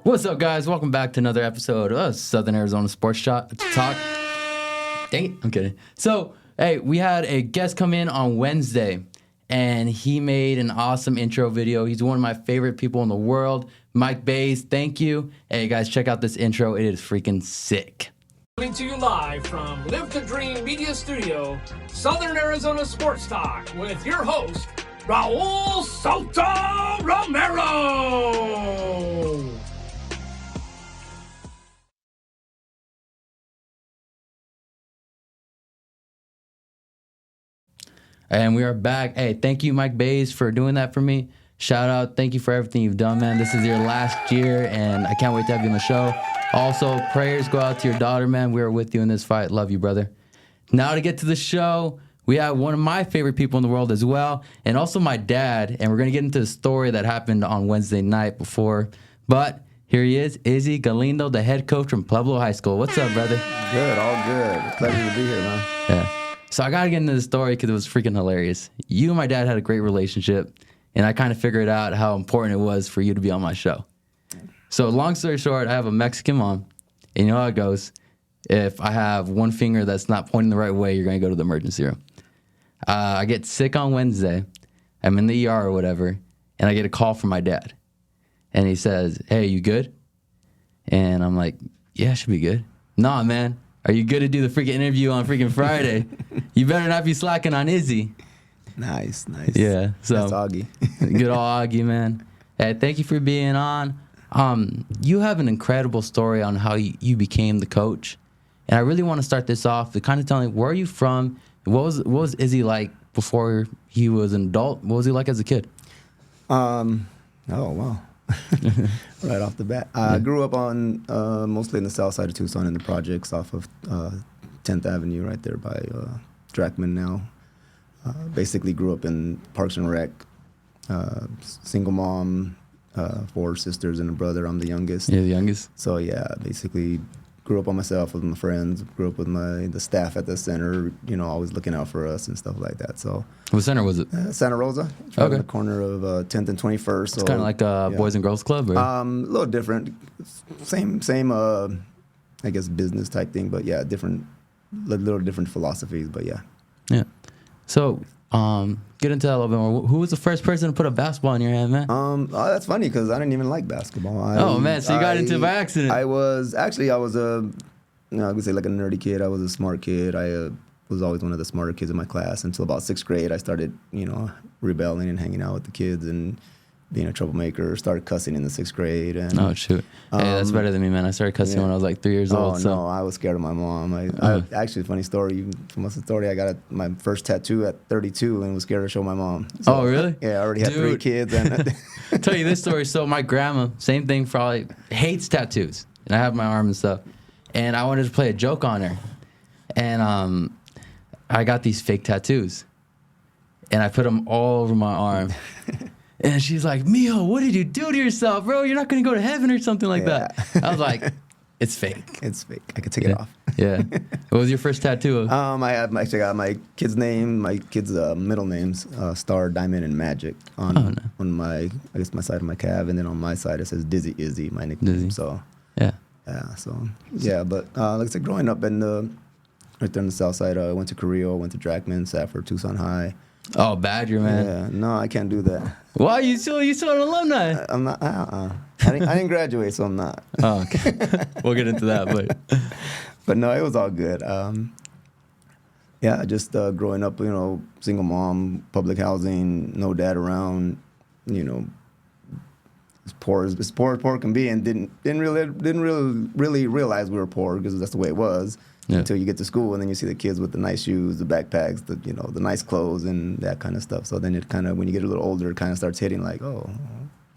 What's up, guys? Welcome back to another episode of Southern Arizona Sports Talk. Dang it, I'm kidding. So, hey, we had a guest come in on Wednesday, and he made an awesome intro video. He's one of my favorite people in the world, Mike Bays. Thank you. Hey, guys, check out this intro. It is freaking sick. Coming to you live from Live to Dream Media Studio, Southern Arizona Sports Talk, with your host, Raul Soto Romero. And we are back. Hey, thank you, Mike Bays, for doing that for me. Shout out. Thank you for everything you've done, man. This is your last year, and I can't wait to have you on the show. Also, prayers go out to your daughter, man. We are with you in this fight. Love you, brother. Now to get to the show, we have one of my favorite people in the world as well, and also my dad. And we're going to get into the story that happened on Wednesday night before. But here he is, Izzy Galindo, the head coach from Pueblo High School. What's up, brother? Good, all good. Pleasure to be here, man. Yeah. So I got to get into the story because it was freaking hilarious. You and my dad had a great relationship, and I kind of figured out how important it was for you to be on my show. So long story short, I have a Mexican mom, and you know how it goes. If I have one finger that's not pointing the right way, you're going to go to the emergency room. I get sick on Wednesday. I'm in the ER or whatever, and I get a call from my dad. And he says, "Hey, you good?" And I'm like, "Yeah, I should be good." "Nah, man. Are you good to do the freaking interview on freaking Friday? You better not be slacking on Izzy." Nice. Yeah. So that's Augie. Good old Augie, man. Hey, thank you for being on. You have an incredible story on how you became the coach. And I really want to start this off with kind of telling where are you from? What was Izzy like before he was an adult? What was he like as a kid? Oh, wow. Right off the bat. I grew up on mostly in the south side of Tucson in the projects off of 10th Avenue right there by Drackman now. Basically grew up in Parks and Rec. Single mom, 4 sisters and a brother. I'm the youngest. Yeah, the youngest. So, yeah, basically grew up on myself with my friends. Grew up with the staff at the center, always looking out for us and stuff like that. So, what center was it? Santa Rosa. It's right on the corner of 10th and 21st. It's kind of like a Boys and Girls Club? Or? A little different. Same I guess, business type thing. But, yeah, little different philosophies. But, yeah. Yeah. So, get into that a little bit more. Who was the first person to put a basketball in your hand, man? That's funny because I didn't even like basketball. Man, so you got into it by accident. I was I would say like a nerdy kid. I was a smart kid. I was always one of the smarter kids in my class until about 6th grade. I started, rebelling and hanging out with the kids and being a troublemaker. Started cussing in the 6th grade. And, oh, shoot. Hey, that's better than me, man. I started cussing when I was like 3 years old. So. No, I was scared of my mom. Actually, funny story. From the story, I got my first tattoo at 32 and was scared to show my mom. So, oh, really? Yeah, I already had 3 kids. And I'll tell you this story. So my grandma, same thing, probably hates tattoos. And I have my arm and stuff. And I wanted to play a joke on her. And I got these fake tattoos. And I put them all over my arm. And she's like, "Mio, what did you do to yourself, bro? You're not going to go to heaven or something like that." I was like, "It's fake. It's fake. I could take it off." Yeah. What was your first tattoo? I actually got my kid's name, my kids' middle names, Star, Diamond, and Magic on my side of my calf, and then on my side it says Dizzy Izzy, my nickname. Dizzy. So yeah. But like I said, growing up right there on the south side, I went to Carrillo, went to Drackman, Safford, Tucson High. Oh, Badger, man. Yeah, no, I can't do that. Why? You still an alumni? I'm not. I didn't graduate, so I'm not. Oh, okay. We'll get into that, but no, it was all good. Just growing up, single mom, public housing, no dad around, as poor as poor can be, and didn't really realize we were poor because that's the way it was. Yeah. Until you get to school and then you see the kids with the nice shoes, the backpacks, the nice clothes and that kind of stuff. So then it kind of, when you get a little older, it kind of starts hitting like, oh,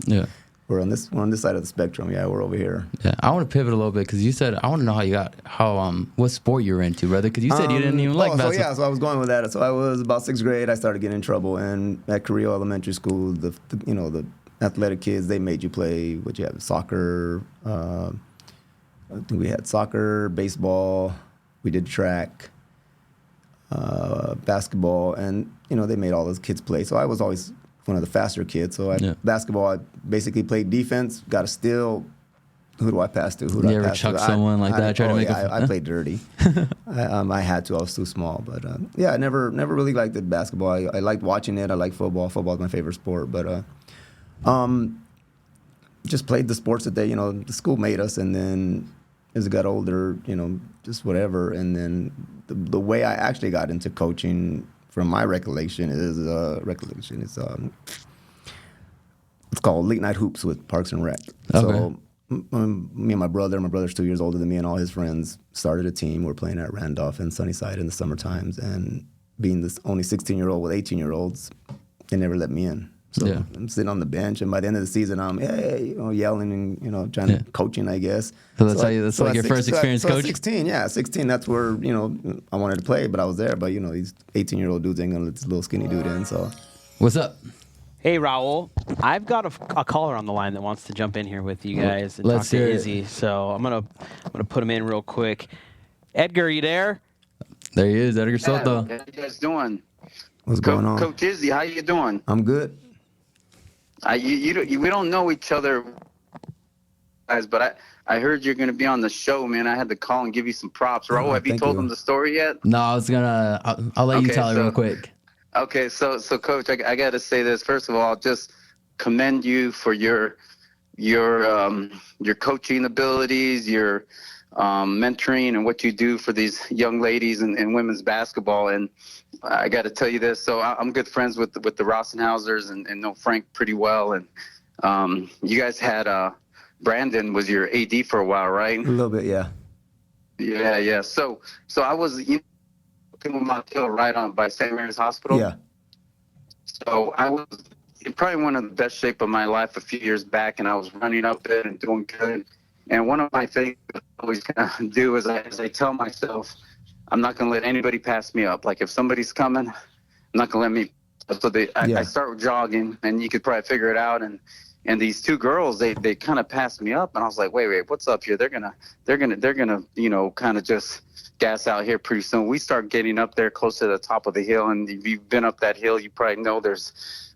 yeah, we're on this side of the spectrum. Yeah, we're over here. Yeah, I want to pivot a little bit because you said I want to know what sport you were into, brother. Because you said you didn't even like basketball. So I was going with that. So I was about 6th grade. I started getting in trouble, and at Carrillo Elementary School, the athletic kids, they made you play what you have soccer. I think we had soccer, baseball. We did track, basketball, and, they made all those kids play. So I was always one of the faster kids. So basketball, I basically played defense, got a steal, Who do I pass to? Who do You I ever pass chuck to? someone like that? Try to make I played dirty. I had to. I was too small. But I never really liked the basketball. I liked watching it. I like football. Football is my favorite sport. But just played the sports that the school made us. And then as I got older, just whatever. And then the way I actually got into coaching, from my recollection, is it's called Late Night Hoops with Parks and Rec. Okay. So me and my brother's 2 years older than me, and all his friends started a team. We're playing at Randolph and Sunnyside in the summer times. And being this only 16-year-old with 18-year-olds, they never let me in. So I'm sitting on the bench, and by the end of the season, I'm yelling and trying to coaching, I guess. So that's like your first experience coaching? 16. That's where I wanted to play, but I was there. But these 18-year-old dudes ain't gonna let this little skinny dude in. So what's up? Hey, Raul. I've got a caller on the line that wants to jump in here with you guys and Let's talk hear to it. Izzy. So I'm gonna put him in real quick. Edgar, you there? There he is, Edgar Soto. How you guys doing? what's going on? Coach Izzy, how you doing? I'm good. We don't know each other, guys, but I heard you're going to be on the show, man. I had to call and give you some props. Raul, have you thank told you. them the story yet? No, I'll let you tell it real quick. Okay, so Coach, I got to say this. First of all, just commend you for your coaching abilities, your mentoring, and what you do for these young ladies in women's basketball. And I got to tell you this. So I'm good friends with the Rossenhausers and know Frank pretty well. And you guys had Brandon was your AD for a while, right? A little bit, yeah. Yeah. So I was in Mount Hill, right on by St. Mary's Hospital. Yeah. So I was in probably one of the best shape of my life a few years back, and I was running up it and doing good. And one of my things that I always kind of do is I tell myself, I'm not going to let anybody pass me up. Like if somebody's coming, I'm not going to let me. So I start jogging, and you could probably figure it out. And these two girls, they kind of passed me up, and I was like, wait, what's up here? They're gonna, kind of just gas out here pretty soon. We start getting up there close to the top of the hill, and if you've been up that hill, you probably know there's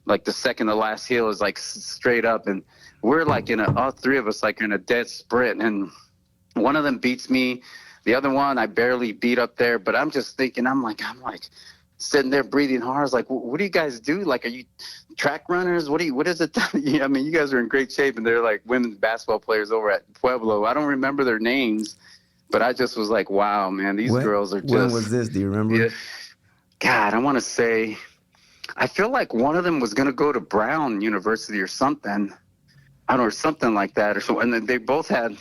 like the second to last hill is like straight up, and we're like all three of us like in a dead sprint, and one of them beats me. The other one I barely beat up there, but I'm just thinking, I'm like sitting there breathing hard. I was like, what do you guys do? Like, are you track runners? What is it? I mean, you guys are in great shape, and they're like women's basketball players over at Pueblo. I don't remember their names, but I just was like, wow, man, these girls are just. When was this? Do you remember? Yeah, God, I want to say, I feel like one of them was going to go to Brown University or something. I don't know, or something like that. Or so. And then they both had,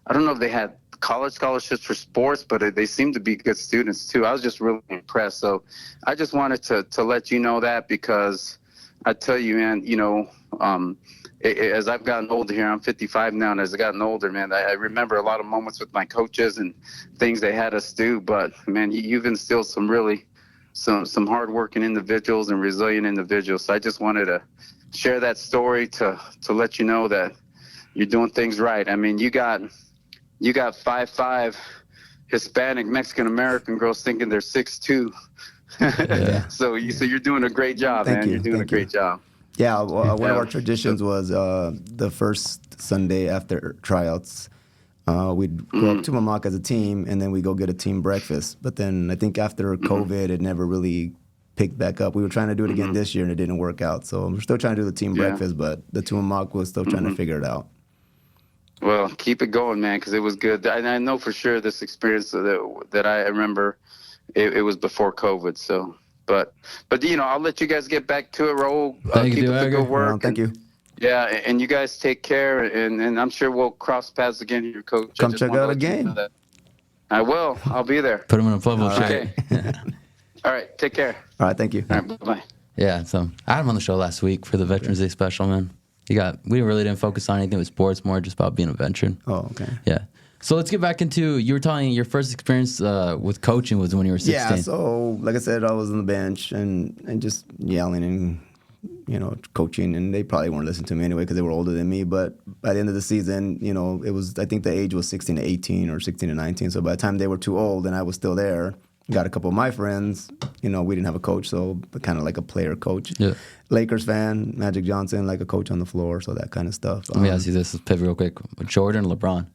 I don't know if they had college scholarships for sports, but they seemed to be good students too. I was just really impressed. So I just wanted to let you know that, because I tell you, man, as I've gotten older here, I'm 55 now, and as I've gotten older, man, I remember a lot of moments with my coaches and things they had us do. But man, you've instilled some really some hardworking individuals and resilient individuals. So I just wanted to share that story to let you know that you're doing things right. I mean, you got 5'5" Hispanic Mexican American girls thinking they're 6'2". So you're doing a great job, man. You're doing a great job. Yeah, one of our traditions was the first Sunday after tryouts, we'd go up to Mamak as a team, and then we go get a team breakfast. But then I think after COVID, it never really picked back up. We were trying to do it again this year, and it didn't work out. So we're still trying to do the team breakfast, but the Tumamoc was still trying to figure it out. Well, keep it going, man, because it was good. I know for sure this experience that I remember, it was before COVID. So, but I'll let you guys get back to it. Raul, keep up the good work. Thank you. Yeah, and you guys take care, and I'm sure we'll cross paths again here, Coach. Come check out a game. I will. I'll be there. Put him in a Pueblo shirt. Okay. All right. Take care. All right. Thank you. All right. Bye. Yeah, so I had him on the show last week for the Veterans Day special, man. We really didn't focus on anything with sports, more just about being a veteran. Oh, okay. Yeah. So let's get back into, you were telling your first experience with coaching was when you were 16. Yeah, so like I said, I was on the bench and just yelling and, coaching, and they probably weren't listening to me anyway because they were older than me. But by the end of the season, it was, I think the age was 16 to 18 or 16 to 19. So by the time they were too old and I was still there, got a couple of my friends. We didn't have a coach, so kind of like a player coach. Yeah. Lakers fan, Magic Johnson, like a coach on the floor, so that kind of stuff. Let me ask you this. Let's pivot real quick. Jordan or LeBron?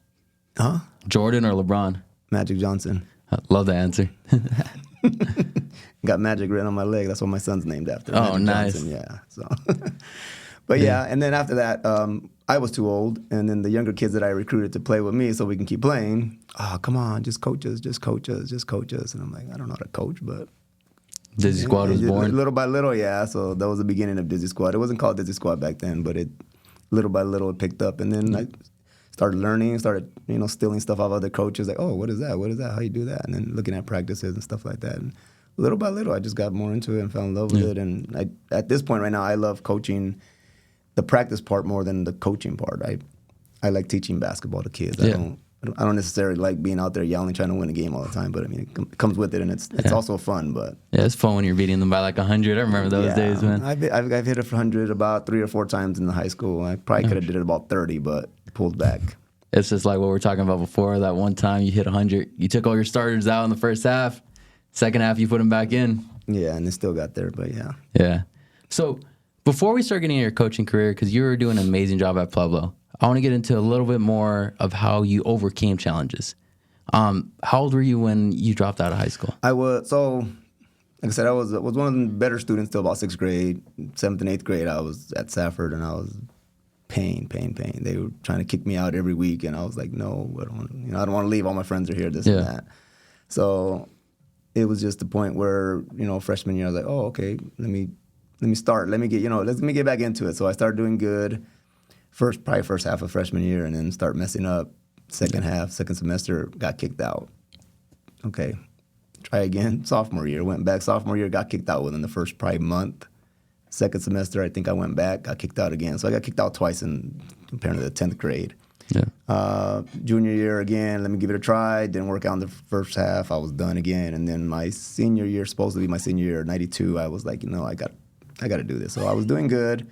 Huh? Jordan or LeBron? Magic Johnson. I love the answer. Got Magic written on my leg. That's what my son's named after. Oh, Magic nice. Johnson, yeah. So, but yeah, and then after that, I was too old, and then the younger kids that I recruited to play with me so we can keep playing. Oh, come on, just coach us, just coach us, just coach us. And I'm like, I don't know how to coach, but Dizzy Squad was born. little by little, yeah. So that was the beginning of Dizzy Squad. It wasn't called Dizzy Squad back then, but little by little it picked up, and then I started learning, stealing stuff off other coaches. Like, oh, what is that? What is that? How you do that? And then looking at practices and stuff like that. And little by little, I just got more into it and fell in love with it. And at this point right now, I love coaching the practice part more than the coaching part. I like teaching basketball to kids. Yeah. I don't necessarily like being out there yelling, trying to win a game all the time. But I mean, it comes with it, and it's also fun. But yeah, it's fun when you're beating them by like 100. I remember those days, man. I've hit it for 100 about 3 or 4 times in the high school. I probably could have did it about 30, but pulled back. It's just like what we were talking about before. That one time you hit 100, you took all your starters out in the first half. Second half, you put them back in. Yeah, and they still got there, but yeah. Yeah. So before we start getting into your coaching career, because you were doing an amazing job at Pueblo, I want to get into a little bit more of how you overcame challenges. How old were you when you dropped out of high school? Like I said, I was one of the better students till about 6th grade. 7th and 8th grade, I was at Safford, and I was pain. They were trying to kick me out every week, and I was like, no, I don't want to leave. All my friends are here, this and that. So it was just the point where, freshman year, I was like, oh, okay, let me start. Let me get back into it. So I started doing good first half of freshman year, and then start messing up. Second semester, got kicked out. Okay, try again. Sophomore year, went back. Sophomore year, got kicked out within the first probably month. Second semester, I think I went back, got kicked out again. So I got kicked out twice compared to the 10th grade. Yeah. Junior year again, let me give it a try. Didn't work out in the first half. I was done again. And then my senior year, supposed to be my senior year, 92, I was like, I got to do this. So I was doing good.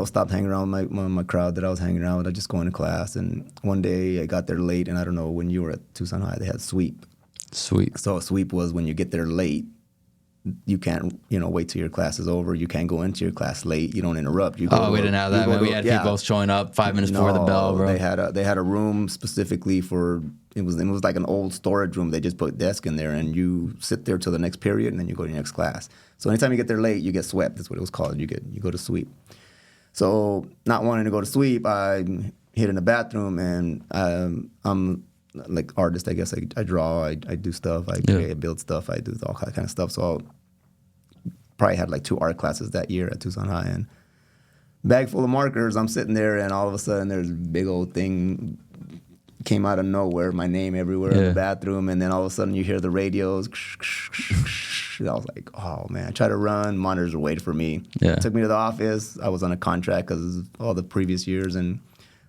Stopped hanging around with my crowd that I was hanging around with. I just go into class. And one day I got there late, and I don't know, when you were at Tucson High, they had sweep. So a sweep was when you get there late, you can't, wait till your class is over. You can't go into your class late. You don't interrupt. We didn't have that, man. We had people showing up 5 minutes before the bell, bro. They had a room specifically for it was like an old storage room. They just put a desk in there, and you sit there till the next period, and then you go to your next class. So anytime you get there late, you get swept. That's what it was called. You go to sweep. So not wanting to go to sweep, I hid in the bathroom, and I'm like artist, I guess. I draw, I do stuff, I create, I build stuff, I do all kind of stuff. So probably had like 2 art classes that year at Tucson High, and bag full of markers. I'm sitting there, and all of a sudden there's a big old thing came out of nowhere, my name everywhere in the bathroom, and then all of a sudden you hear the radios. I was like, oh man, I tried to run, monitors were waiting for me. Yeah. Took me to the office. I was on a contract because of all the previous years, and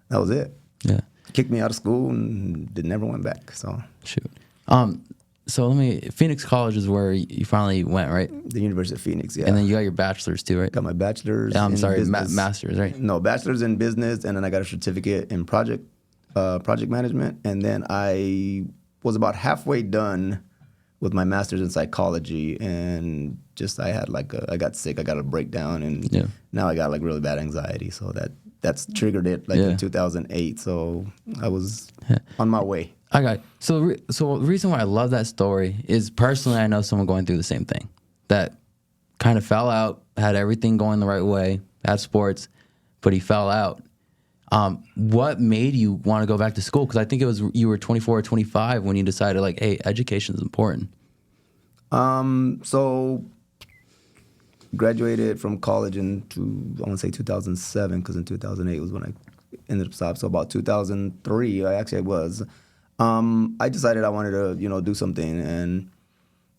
that was it. Yeah. Kicked me out of school and never went back. So shoot. So Phoenix College is where you finally went, right? The University of Phoenix, yeah. And then you got your bachelor's too, right? Got my bachelor's. Master's, right? No, bachelor's in business, and then I got a certificate in project management, and then I was about halfway done with my master's in psychology, and I got sick. I got a breakdown, and now I got like really bad anxiety. So that's triggered it in 2008. So I was on my way. I got it. So the reason why I love that story is personally I know someone going through the same thing that kind of fell out, had everything going the right way, had sports, but he fell out. What made you want to go back to school? Because I think it was you were 24 or 25 when you decided like, hey, education is important. So graduated from college I want to say 2007, because in 2008 was when I ended up stopping. So about 2003, I decided I wanted to, do something, and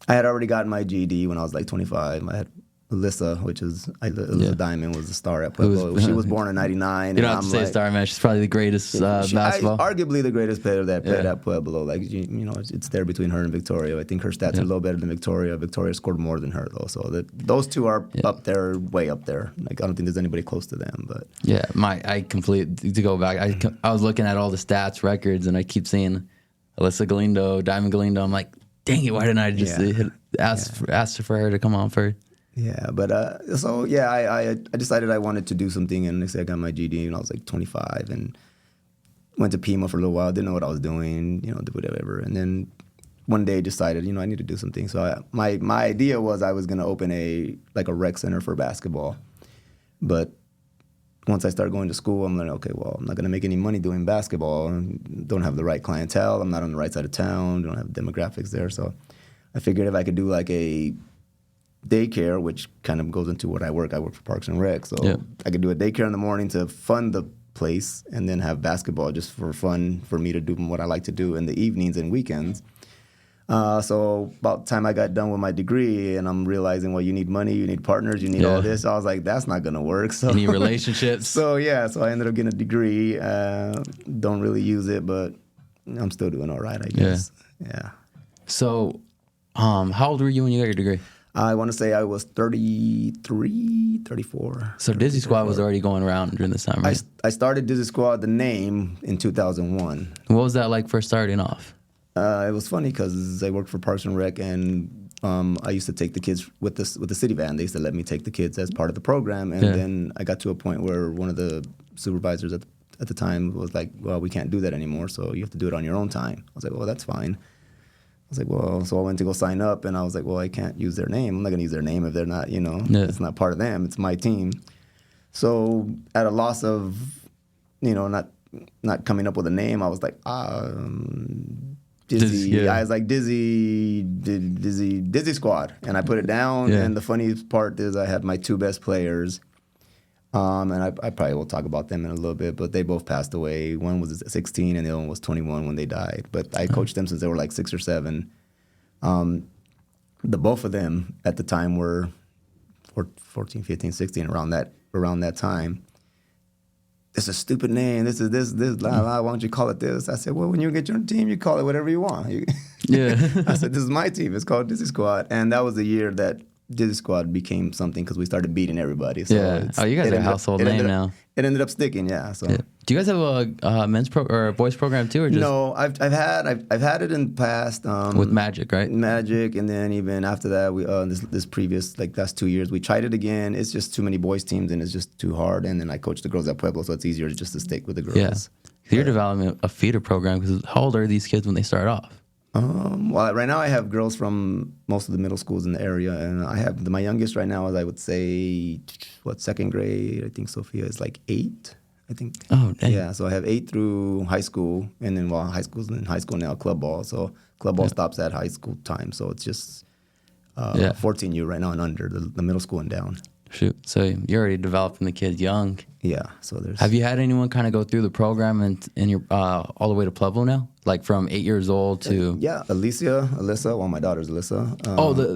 I had already gotten my GED when I was like 25. I had Alyssa, Alyssa Diamond was the star at Pueblo. She was born in 99. You don't have to say star, man. She's probably the greatest basketball. Arguably the greatest player that played at Pueblo. Like, it's there between her and Victoria. I think her stats are a little better than Victoria. Victoria scored more than her, though. So those two are up there, way up there. Like, I don't think there's anybody close to them. But I completely, to go back, I was looking at all the stats, records, and I keep seeing Alyssa Galindo, Diamond Galindo. I'm like, dang it, why didn't I just ask for her to come on first? Yeah, but I decided I wanted to do something, and next day I got my GD, and I was like 25, and went to Pima for a little while. Didn't know what I was doing, did whatever, and then one day decided, I need to do something. So my idea was I was going to open a rec center for basketball, but once I started going to school, I'm like, okay, well, I'm not going to make any money doing basketball. Don't have the right clientele. I'm not on the right side of town. Don't have demographics there. So I figured if I could do like a daycare, which kind of goes into what I work for Parks and Rec. So I could do a daycare in the morning to fund the place and then have basketball just for fun for me to do what I like to do in the evenings and weekends. So about the time I got done with my degree, and I'm realizing, well, you need money, you need partners, you need all this. So I was like, that's not going to work. So you need relationships. So I ended up getting a degree. Don't really use it, but I'm still doing all right, I guess. Yeah. So how old were you when you got your degree? I want to say I was 33, 34. So Dizzy Squad was already going around during this time, right? I started Dizzy Squad, the name, in 2001. What was that like first starting off? It was funny because I worked for Parks and Rec, and I used to take the kids with the city van. They used to let me take the kids as part of the program, and then I got to a point where one of the supervisors at the time was like, well, we can't do that anymore, so you have to do it on your own time. I was like, well, that's fine. I was like, well, so I went to go sign up, and I was like, well, I can't use their name. I'm not going to use their name if they're not, it's not part of them. It's my team. So at a loss of, not coming up with a name, I was like, Dizzy. I was like, Dizzy Squad. And I put it down, and the funniest part is I had my two best players, and I probably will talk about them in a little bit, but they both passed away. One was 16 and the other one was 21 when they died. But I coached them since they were like 6 or 7. The both of them at the time were 14, 15, 16, around that time. It's a stupid name. This, why don't you call it this? I said, well, when you get your team, you call it whatever you want. I said, this is my team. It's called Dizzy Squad. And that was the year that Dizzy Squad became something because we started beating everybody. So you guys are a household name now. It ended up sticking, So. Yeah. Do you guys have a men's or a boys program too, or just? No, I've had it in the past. With Magic, right? Magic, and then even after that, we this previous last 2 years, we tried it again. It's just too many boys teams, and it's just too hard. And then I coached the girls at Pueblo, so it's easier just to stick with the girls. Yeah, you're developing a feeder program because how old are these kids when they start off? Well, right now I have girls from most of the middle schools in the area, and I have my youngest right now is I would say second grade. I think Sophia is like 8. I think. Oh, dang. Yeah, so I have 8 through high school, and then high school's in high school now, club ball. So club ball stops at high school time, so it's just 14U right now and under, the middle school and down. Shoot, so you're already developing the kids young. Yeah, so there's. Have you had anyone kind of go through the program and you're all the way to Pueblo now? Like from 8 years old to. Yeah, Alyssa. Well, my daughter's Alyssa.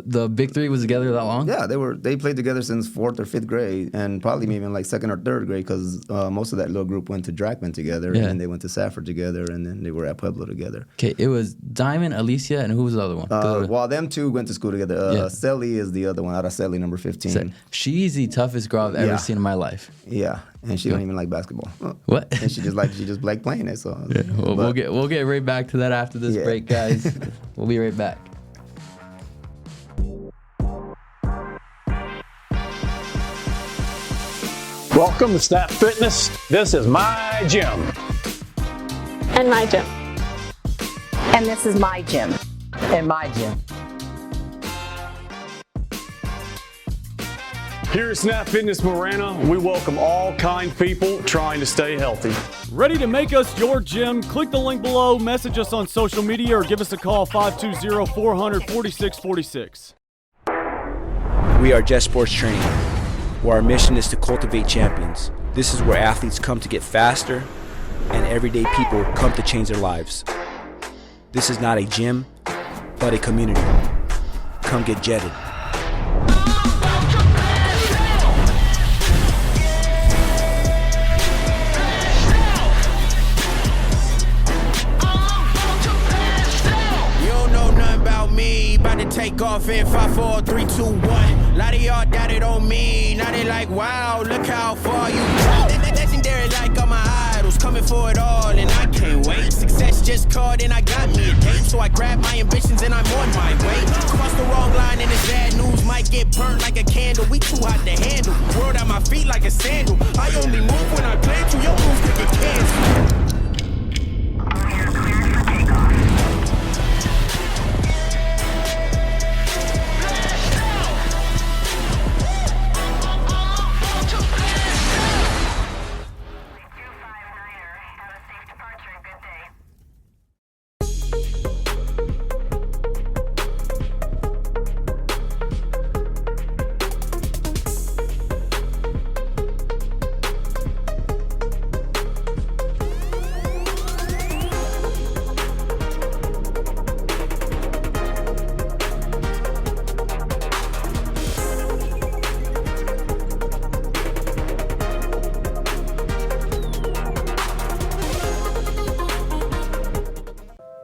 The big three was together that long? Yeah, they played together since 4th or 5th grade, and probably even like 2nd or 3rd grade because most of that little group went to Drackman together, and then they went to Safford together, and then they were at Pueblo together. Okay, it was Diamond, Alicia, and who was the other one? Well, them two went to school together. Selly is the other one, out of Selly, number 15. She's the toughest girl I've ever seen in my life. Yeah, and she don't even like basketball. What? And she just liked playing it. So we'll get right back to that after this break, guys. We'll be right back. Welcome to Snap Fitness. This is my gym. And my gym. And this is my gym. And my gym. Here at Snap Fitness Marana, we welcome all kind people trying to stay healthy. Ready to make us your gym? Click the link below, message us on social media, or give us a call 520-400-4646. We are Jet Sports Training, where our mission is to cultivate champions. This is where athletes come to get faster, and everyday people come to change their lives. This is not a gym, but a community. Come get jetted. About to take off in 5, 4, 3, 2, 1. Lot of y'all doubted on me. Now they like, wow, look how far you come. Legendary like all my idols, coming for it all, and I can't wait. Success just called and I got me a so I grab my ambitions and I'm on my way. Cross the wrong line and it's bad news. Might get burned like a candle. We too hot to handle. World at my feet like a sandal. I only move when I plan to. Your moves could get canceled.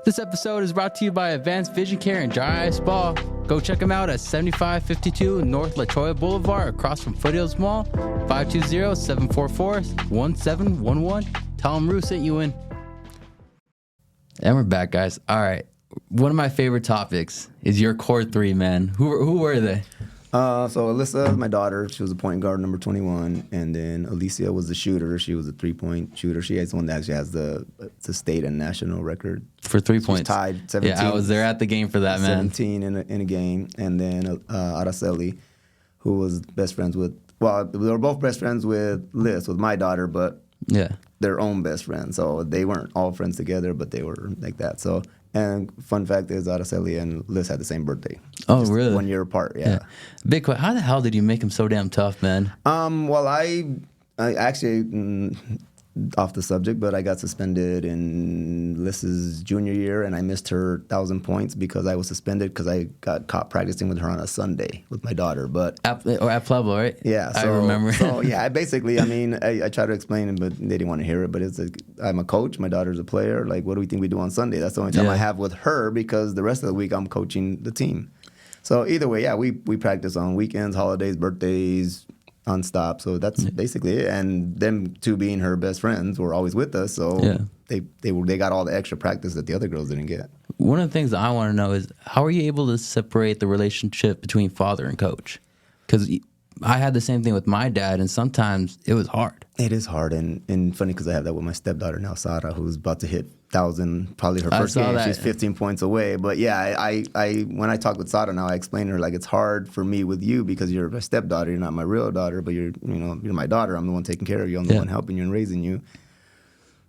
This episode is brought to you by Advanced Vision Care and Dry Eye Spa. Go check them out at 7552 North La Troya Boulevard across from Foothills Mall, 520-744-1711. Tell them Rue sent you in. And we're back, guys. All right. One of my favorite topics is your core three, man. Who were they? So Alyssa, my daughter, she was a point guard, number 21, and then Alicia was the shooter. She was a 3-point shooter. She is one that actually has the state and national record For 3 She's points. tied 17. Yeah, I was there at the game for that, man. 17 in a game, and then Araceli, who was best friends with. Well, they were both best friends with Liz, with my daughter, but Yeah. their own best friends. So they weren't all friends together, but they were like that. So. And fun fact is, Araceli and Liz had the same birthday. Oh, Just really? 1 year apart, yeah. Big question. How the hell did you make him so damn tough, man? Well, I actually, off the subject, but I got suspended in Liz's junior year, and I missed her 1,000 points because I was suspended because I got caught practicing with her on a Sunday with my daughter. But At Pueblo, right? yeah, so, I remember. So yeah, I basically, I try to explain it, but they didn't want to hear it. But I'm a coach. My daughter's a player. Like, what do we think we do on Sunday? That's the only time I have with her because the rest of the week I'm coaching the team. So either way, yeah, we practice on weekends, holidays, birthdays, nonstop. So that's basically it. And them two being her best friends were always with us. So they got all the extra practice that the other girls didn't get. One of the things that I want to know is how are you able to separate the relationship between father and coach? Because I had the same thing with my dad, and sometimes it was hard. It is hard, and funny because I have that with my stepdaughter now, Sara, who's about to hit 1,000, probably her first game. She's 15 points away. But yeah, I when I talk with Sara now, I explain to her, like, it's hard for me with you because you're my stepdaughter. You're not my real daughter, but you're my daughter. I'm the one taking care of you. I'm the one helping you and raising you.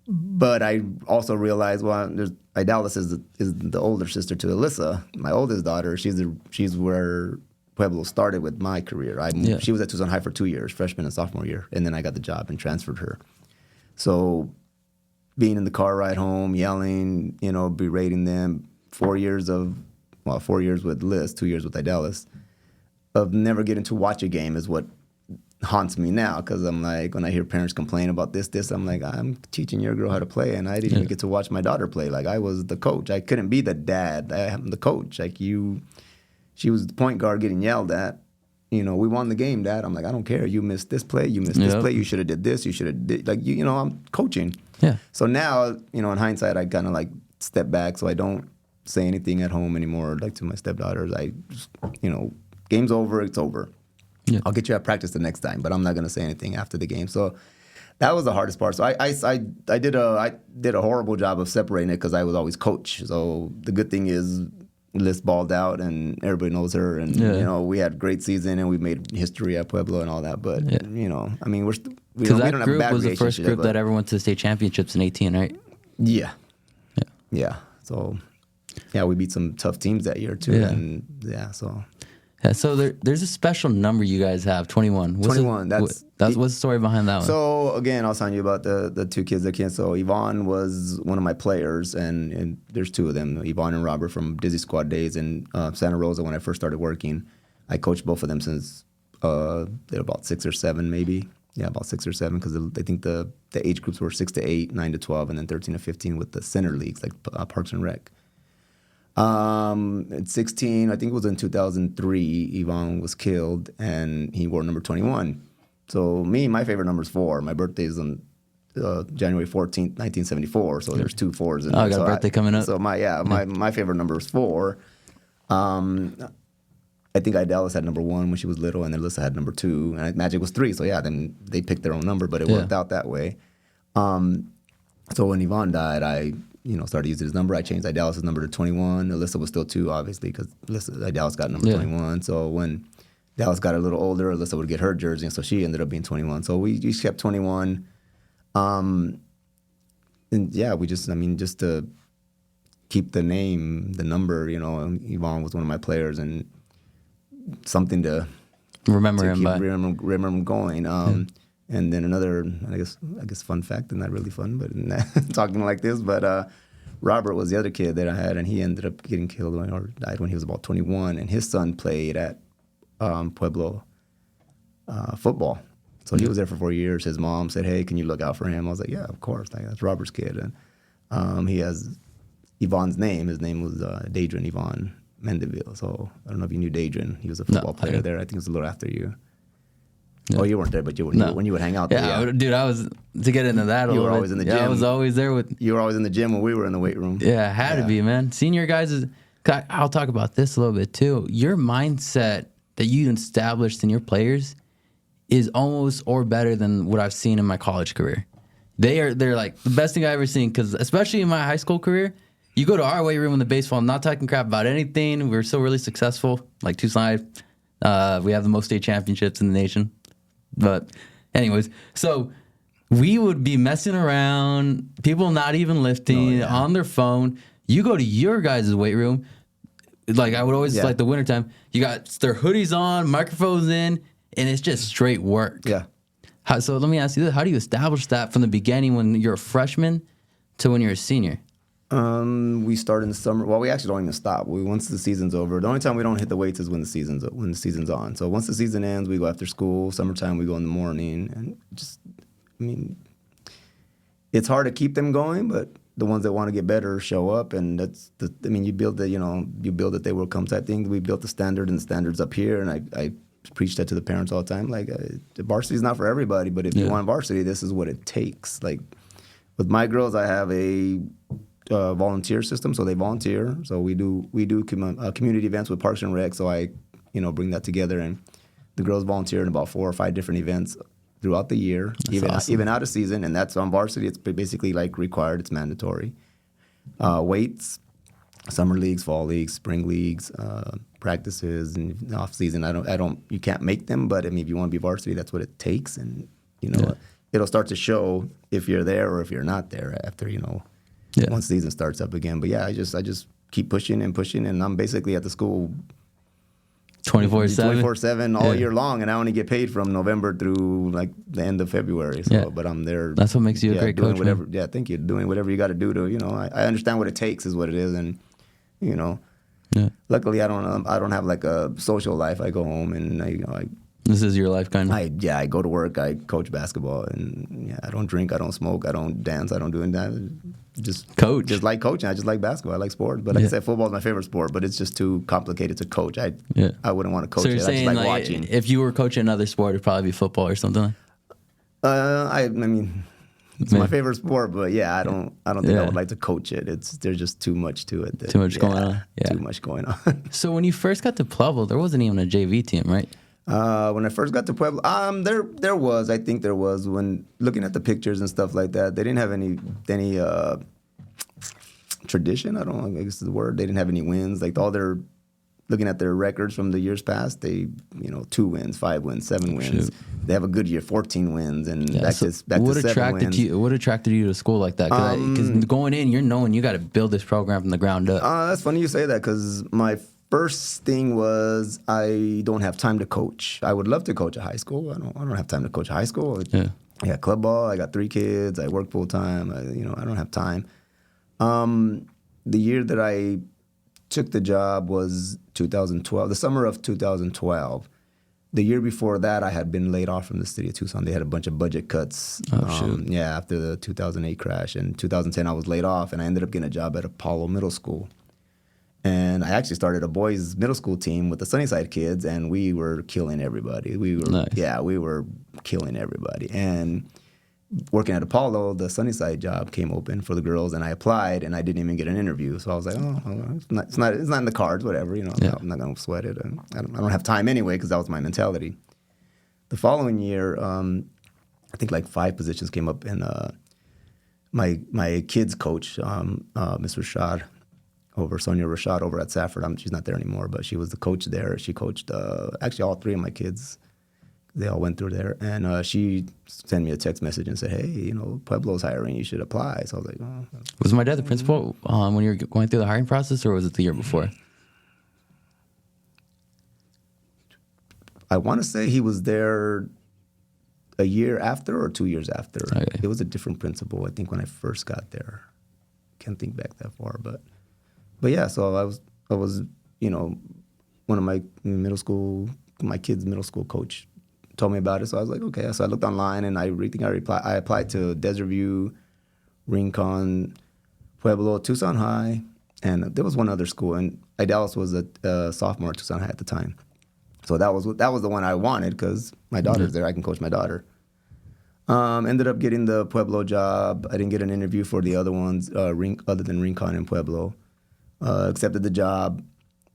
But I also realized, Idalis is the older sister to Alyssa, my oldest daughter. She's where Pueblo started with my career. She was at Tucson High for 2 years, freshman and sophomore year, and then I got the job and transferred her. So being in the car ride home, yelling, berating them, 4 years with Liz, 2 years with Idalis, of never getting to watch a game is what haunts me now, because I'm like, when I hear parents complain about this, I'm like, I'm teaching your girl how to play, and I didn't even get to watch my daughter play. Like, I was the coach. I couldn't be the dad. I'm the coach. Like, she was the point guard getting yelled at. We won the game, Dad. I'm like, I don't care. You missed this play. You missed this play. You should have did this. You should have did, like, I'm coaching. Yeah. So now, in hindsight, I kind of like step back, so I don't say anything at home anymore, like to my stepdaughters. I just, game's over, it's over. Yeah. I'll get you at practice the next time, but I'm not going to say anything after the game. So that was the hardest part. So I did a horrible job of separating it because I was always coach. So the good thing is Liz balled out and everybody knows her, and we had a great season and we made history at Pueblo and all that. But we don't have a bad relationship. That group was the first group that ever went to the state championships in 18, right? Yeah. So we beat some tough teams that year too, and so there's a special number you guys have, 21. 21. What's the story behind that one? So again, I'll tell you about the two kids that came. So Yvonne was one of my players, and there's two of them, Yvonne and Robert from Dizzy Squad days in Santa Rosa when I first started working. I coached both of them since they're about 6 or 7 maybe. Yeah, about 6 or 7, because I think the age groups were 6 to 8, 9 to 12, and then 13 to 15 with the center leagues like Parks and Rec. At 16, I think it was in 2003, Yvonne was killed, and he wore number 21. So my favorite number is 4. My birthday is on January 14th, 1974. So there's 2 4s in Oh, there. I got a birthday coming up. So my favorite number is 4. I think Idalis had number 1 when she was little, and then Alyssa had number 2, and Magic was 3. So yeah, then they picked their own number, but it worked out that way. So when Yvonne died, I started using his number. I changed Idalis' number to 21. Alyssa was still 2, obviously, because Idalis got number 21. So when Dallas got a little older, Alyssa would get her jersey, and so she ended up being 21. So we kept 21. And yeah, just to keep the name, the number, Yvonne was one of my players, and something to remember to him keep, by. remember him going. And then another, I guess fun fact, and not really fun, but talking like this, but Robert was the other kid that I had, and he ended up getting killed or died when he was about 21, and his son played at Pueblo football. So he was there for 4 years. His mom said, "Hey, can you look out for him?" I was like, "Yeah, of course. That's Robert's kid." And he has Yvonne's name. His name was Dadrian Yvonne Mendeville. So I don't know if you knew Dadrian. He was a football player there. I think it was a little after you. Yeah. Oh, you weren't there, but when you would hang out there. Yeah, dude, I was, to get into that a you little were bit, always in the gym. I was always there with. You were always in the gym when we were in the weight room. Yeah, it had to be, man. Senior guys, I'll talk about this a little bit too. Your mindset that you established in your players is almost or better than what I've seen in my college career. They're like the best thing I've ever seen, because especially in my high school career, you go to our weight room in the baseball, not talking crap about anything. We're still really successful, like Tucson. We have the most state championships in the nation. But anyways, so we would be messing around, people not even lifting, on their phone. You go to your guys' weight room, like I would always, like the wintertime, you got their hoodies on, microphones in, and it's just straight work. Yeah. So let me ask you this. How do you establish that from the beginning when you're a freshman to when you're a senior? We start in the summer. Well, we actually don't even stop. Once the season's over, the only time we don't hit the weights is when the season's on. So once the season ends, we go after school. Summertime, we go in the morning, and it's hard to keep them going, but the ones that want to get better show up, and you build that they will come type thing. We built the standard, and the standard's up here, and I preach that to the parents all the time. Like, the varsity's not for everybody, but if you want varsity, this is what it takes. Like with my girls, I have a volunteer system, so they volunteer. So we do community events with Parks and Rec. So I, bring that together, and the girls volunteer in about 4 or 5 different events throughout the year, even out of season, and that's on varsity. It's basically like required. It's mandatory. Weights, summer leagues, fall leagues, spring leagues, practices, and off season. You can't make them, but if you want to be varsity, that's what it takes, and it'll start to show if you're there or if you're not there after once season starts up again. But yeah, I just keep pushing, and I'm basically at the school 24/7 all year long, and I only get paid from November through like the end of February. So, but I'm there. That's what makes you a great doing coach. Whatever, man. thank you. Doing whatever you got to do to I understand what it takes is what it is, and luckily I don't have like a social life. I go home and this is your life, kind of. I go to work. I coach basketball, and I don't drink. I don't smoke. I don't dance. I don't do that. Just coach. Just like coaching. I just like basketball. I like sports. But like I said, football is my favorite sport. But it's just too complicated to coach. I wouldn't want to coach. So you're it. saying I just like watching. If you were coaching another sport, it'd probably be football or something. It's my favorite sport. But I don't think I would like to coach it. There's just too much to it. Too much going on. Too much going on. So when you first got to Pueblo, there wasn't even a JV team, right? When I first got to Pueblo, there was. I think there was, when looking at the pictures and stuff like that. They didn't have any tradition. I guess is the word. They didn't have any wins. Like looking at their records from the years past, they 2 wins, 5 wins, 7 wins. Shoot. They have a good year, 14 wins, and back to 7 wins. What attracted you to a school like that? Because going in, you're knowing you got to build this program from the ground up. That's funny you say that, because my first thing was I don't have time to coach. I would love to coach a high school. I don't have time to coach a high school. I got club ball. I got 3 kids. I work full time. I don't have time. The year that I took the job was 2012, the summer of 2012. The year before that, I had been laid off from the city of Tucson. They had a bunch of budget cuts. After the 2008 crash. In 2010, I was laid off, and I ended up getting a job at Apollo Middle School. And I actually started a boys' middle school team with the Sunnyside kids, and we were killing everybody. We were killing everybody. And working at Apollo, the Sunnyside job came open for the girls, and I applied, and I didn't even get an interview. So I was like, it's not in the cards, whatever. I'm not going to sweat it. I don't have time anyway, because that was my mentality. The following year, I think like 5 positions came up, and my kids coach, Miss Rashad, Sonia Rashad over at Safford. She's not there anymore, but she was the coach there. She coached actually all 3 of my kids. They all went through there, and she sent me a text message and said, "Hey, Pueblo's hiring. You should apply." So I was like, "Oh." Was my dad the principal when you were going through the hiring process, or was it the year before? I want to say he was there a year after or 2 years after. Okay. It was a different principal, I think, when I first got there. Can't think back that far, but yeah. So I was one of my my kids' middle school coach told me about it, so I was like, okay. So I looked online, and I applied to Desert View, Rincon, Pueblo, Tucson High, and there was one other school, and Idalis was a sophomore at Tucson High at the time. So that was the one I wanted, because my daughter's there. I can coach my daughter. Ended up getting the Pueblo job. I didn't get an interview for the other ones, other than Rincon and Pueblo. Accepted the job.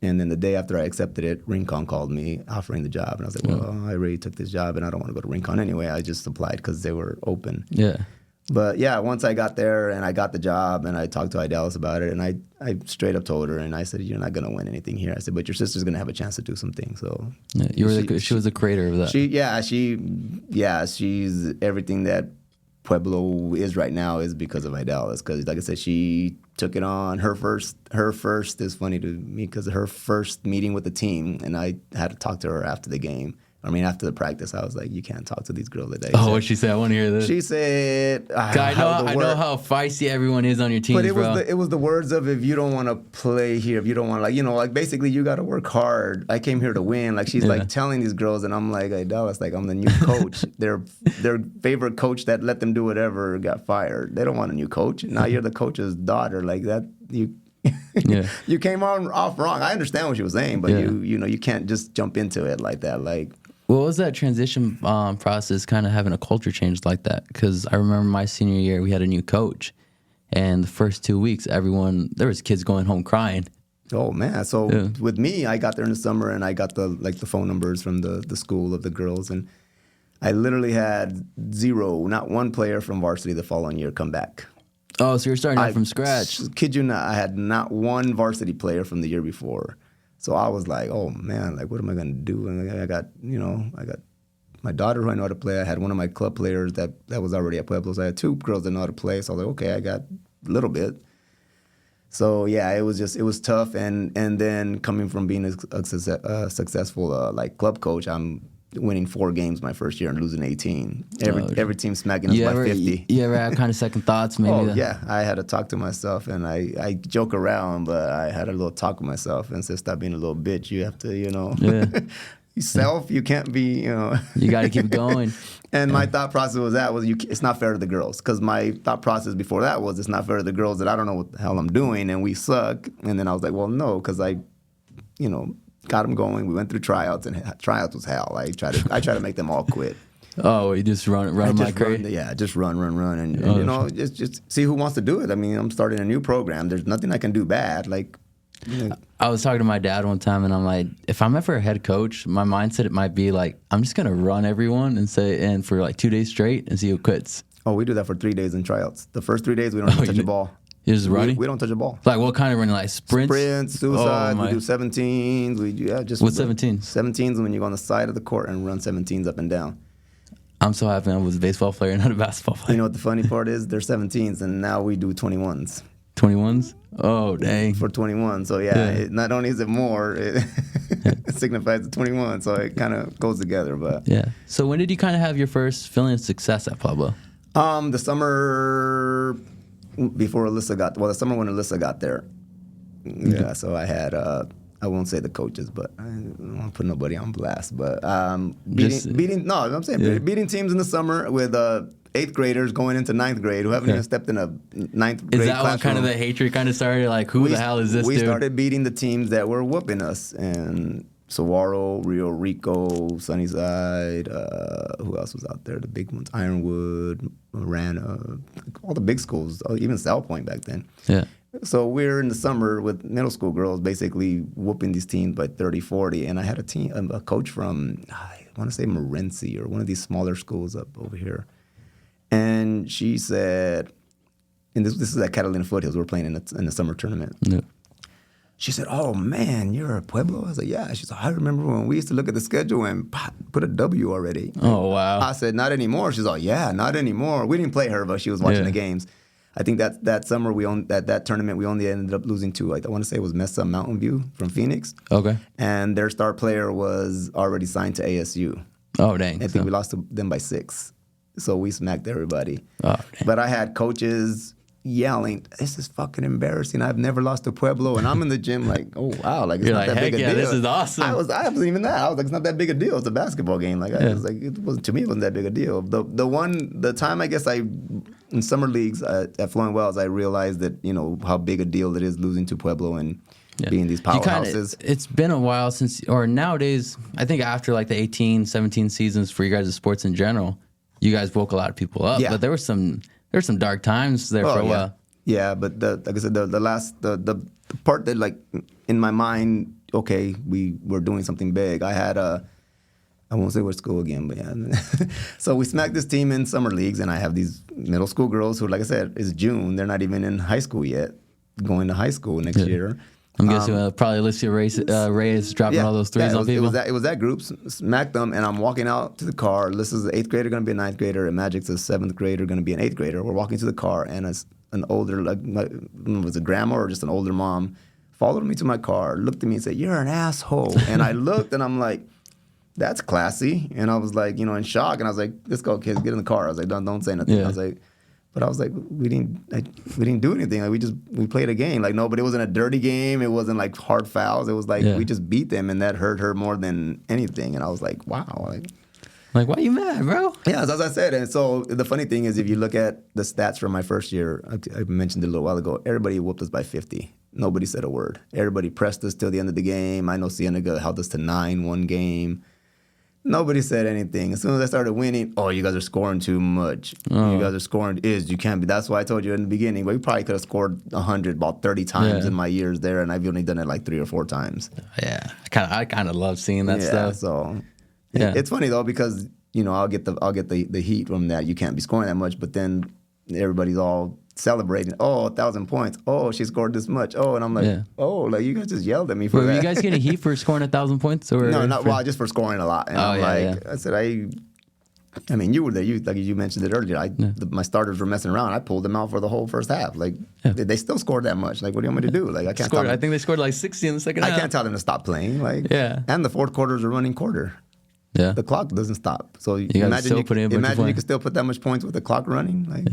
And then the day after I accepted it, Rincon called me offering the job. And I was like, well, I already took this job, and I don't want to go to Rincon anyway. I just applied because they were open. Yeah. But, yeah, once I got there and I got the job, and I talked to Idalis about it, and I straight up told her, and I said, you're not going to win anything here. I said, but your sister's going to have a chance to do something. So she was the creator of that. She's everything that Pueblo is right now is because of Idalis. Because, like I said, she took it on. Her first is funny to me, because her first meeting with the team, and I had to talk to her after the game. After the practice, I was like, you can't talk to these girls today. Oh, what'd she say? I want to hear this. She said, I know how feisty everyone is on your team, bro. It was the words of, if you don't want to play here, if you don't want to, basically you got to work hard. I came here to win. Like, she's like telling these girls, and I'm like, Dallas, like, I'm the new coach. Their favorite coach that let them do whatever got fired. They don't want a new coach. Now you're the coach's daughter. Like that, you came off wrong. I understand what she was saying, but you can't just jump into it like that. Like, what was that transition process, kind of having a culture change like that? Because I remember my senior year, we had a new coach, and the first 2 weeks, there was kids going home crying. Oh man! So with me, I got there in the summer, and I got the phone numbers from the school of the girls, and I literally had not one player from varsity the following year come back. Oh, so you're starting out from scratch? Kid you not, I had not one varsity player from the year before. So I was like, oh man, like, what am I going to do? And I got my daughter who I know how to play. I had one of my club players that was already at Pueblo. So I had 2 girls that know how to play. So I was like, okay, I got a little bit. So yeah, it was tough. And then coming from being a successful club coach, I'm winning 4 games my first year and losing 18. Every team smacking us by 50. You ever have kind of second thoughts maybe? Oh, yeah. I had to talk to myself, and I joke around, but I had a little talk with myself and said, stop being a little bitch. You have to, yourself, you can't be, You got to keep going. And my thought process was it's not fair to the girls. Because my thought process before that was, it's not fair to the girls that I don't know what the hell I'm doing, and we suck. And then I was like, well, no, because I got them going. We went through tryouts, and tryouts was hell. I try to make them all quit. Oh, you just run like crazy? Yeah, just run. And just see who wants to do it. I mean, I'm starting a new program. There's nothing I can do bad. Like, I was talking to my dad one time, and I'm like, if I'm ever a head coach, my mindset, it might be like, I'm just going to run everyone and for like 2 days straight and see who quits. Oh, we do that for 3 days in tryouts. The first 3 days, we don't even touch the ball. You're just running? We don't touch the ball. Like, what kind of running? Like sprints? Sprints, suicides. We do 17s. What's 17s? 17s when you go on the side of the court and run 17s up and down. I'm so happy I was a baseball player, not a basketball player. You know what the funny part is? They're 17s, and now we do 21s. 21s? Oh, dang. For 21. So, yeah. Not only is it more, it signifies the 21. So it kind of goes together. But yeah. So when did you kind of have your first feeling of success at Pueblo? The summer before the summer when Alyssa got there. Yeah, so I had, I won't say the coaches, but I don't want to put nobody on blast. But beating teams in the summer with 8th graders going into 9th grade who haven't even stepped in a 9th grade Is that classroom. when kind of the hatred kind of started? Like, who the hell is this dude? We started beating the teams that were whooping us. And Saguaro, Rio Rico, Sunnyside. Who else was out there? The big ones: Ironwood, Marana, all the big schools, even South Point back then. Yeah. So we're in the summer with middle school girls, basically whooping these teams by 30, 40. And I had a coach from, I want to say Morenci or one of these smaller schools up over here. And she said, and this is at Catalina Foothills. We're playing in the summer tournament. Yeah. She said, "Oh man, you're a Pueblo?" I was like, "Yeah." She said, "I remember when we used to look at the schedule and put a W already." Oh wow. I said, "Not anymore." She's like, "Yeah, not anymore." We didn't play her, but she was watching the games. I think that summer that tournament we only ended up losing to, I want to say it was Mesa Mountain View from Phoenix. Okay. And their star player was already signed to ASU. Oh dang. I think we lost to them by 6. So we smacked everybody. Oh, dang. But I had coaches yelling, "This is fucking embarrassing. I've never lost to Pueblo." And I'm in the gym like, "Oh, wow. Like, it's You're not like, that big a deal." this is awesome. I wasn't even that. I was like, it's not that big a deal. It's a basketball game. Like, I was like, to me, it wasn't that big a deal. The time I guess in summer leagues at Flowing Wells, I realized that, how big a deal it is losing to Pueblo and being these powerhouses. It's been a while since, or nowadays, I think after like the 18, 17 seasons for you guys' sports in general, you guys woke a lot of people up. Yeah. But there were some dark times there for a while. Yeah, but like I said, the part that, like, in my mind, okay, we were doing something big. I had I won't say what school again, but yeah. So we smacked this team in summer leagues, and I have these middle school girls who, like I said, it's June. They're not even in high school yet, going to high school next year. I'm guessing probably Alicia Reyes dropping all those threes on people. It was that group, smacked them, and I'm walking out to the car. This is the 8th grader going to be a 9th grader, and Magic's a 7th grader going to be an 8th grader. We're walking to the car, and an older, was it grandma or just an older mom, followed me to my car, looked at me and said, "You're an asshole." And I looked, and I'm like, that's classy. And I was like, in shock. And I was like, "Let's go, kids, get in the car." I was like, don't say nothing. Yeah. I was like, we didn't do anything. Like, we played a game. Like, it wasn't a dirty game. It wasn't like hard fouls. It was like we just beat them, and that hurt her more than anything. And I was like, wow. Like, why you mad, bro? Yeah, as I said. And so the funny thing is, if you look at the stats from my first year, I mentioned it a little while ago, everybody whooped us by 50. Nobody said a word. Everybody pressed us till the end of the game. I know Cienega held us to 9 one game. Nobody said anything. As soon as I started winning, "Oh, you guys are scoring too much. You guys are scoring. You can't be." That's why I told you in the beginning. We probably could have scored 100 about 30 times in my years there, and I've only done it like 3 or 4 times. Yeah, I kind of love seeing that stuff. So it's funny though, because I'll get the heat from that. You can't be scoring that much, but then everybody's all celebrating. "Oh, 1,000 points. Oh, she scored this much. Oh," and I'm like, "Oh, like, you guys just yelled at me for that." Were you guys getting heat for scoring 1,000 points? Or No, just for scoring a lot. And I said, I mean, you were there. You mentioned it earlier. My starters were messing around. I pulled them out for the whole first half. Like, they still scored that much. Like, what do you want me to do? Like, I can't. I think they scored like 60 in the second half. I can't tell them to stop playing. Like, and the fourth quarter is a running quarter. Yeah, the clock doesn't stop. So imagine you could still put that much points with the clock running. Like,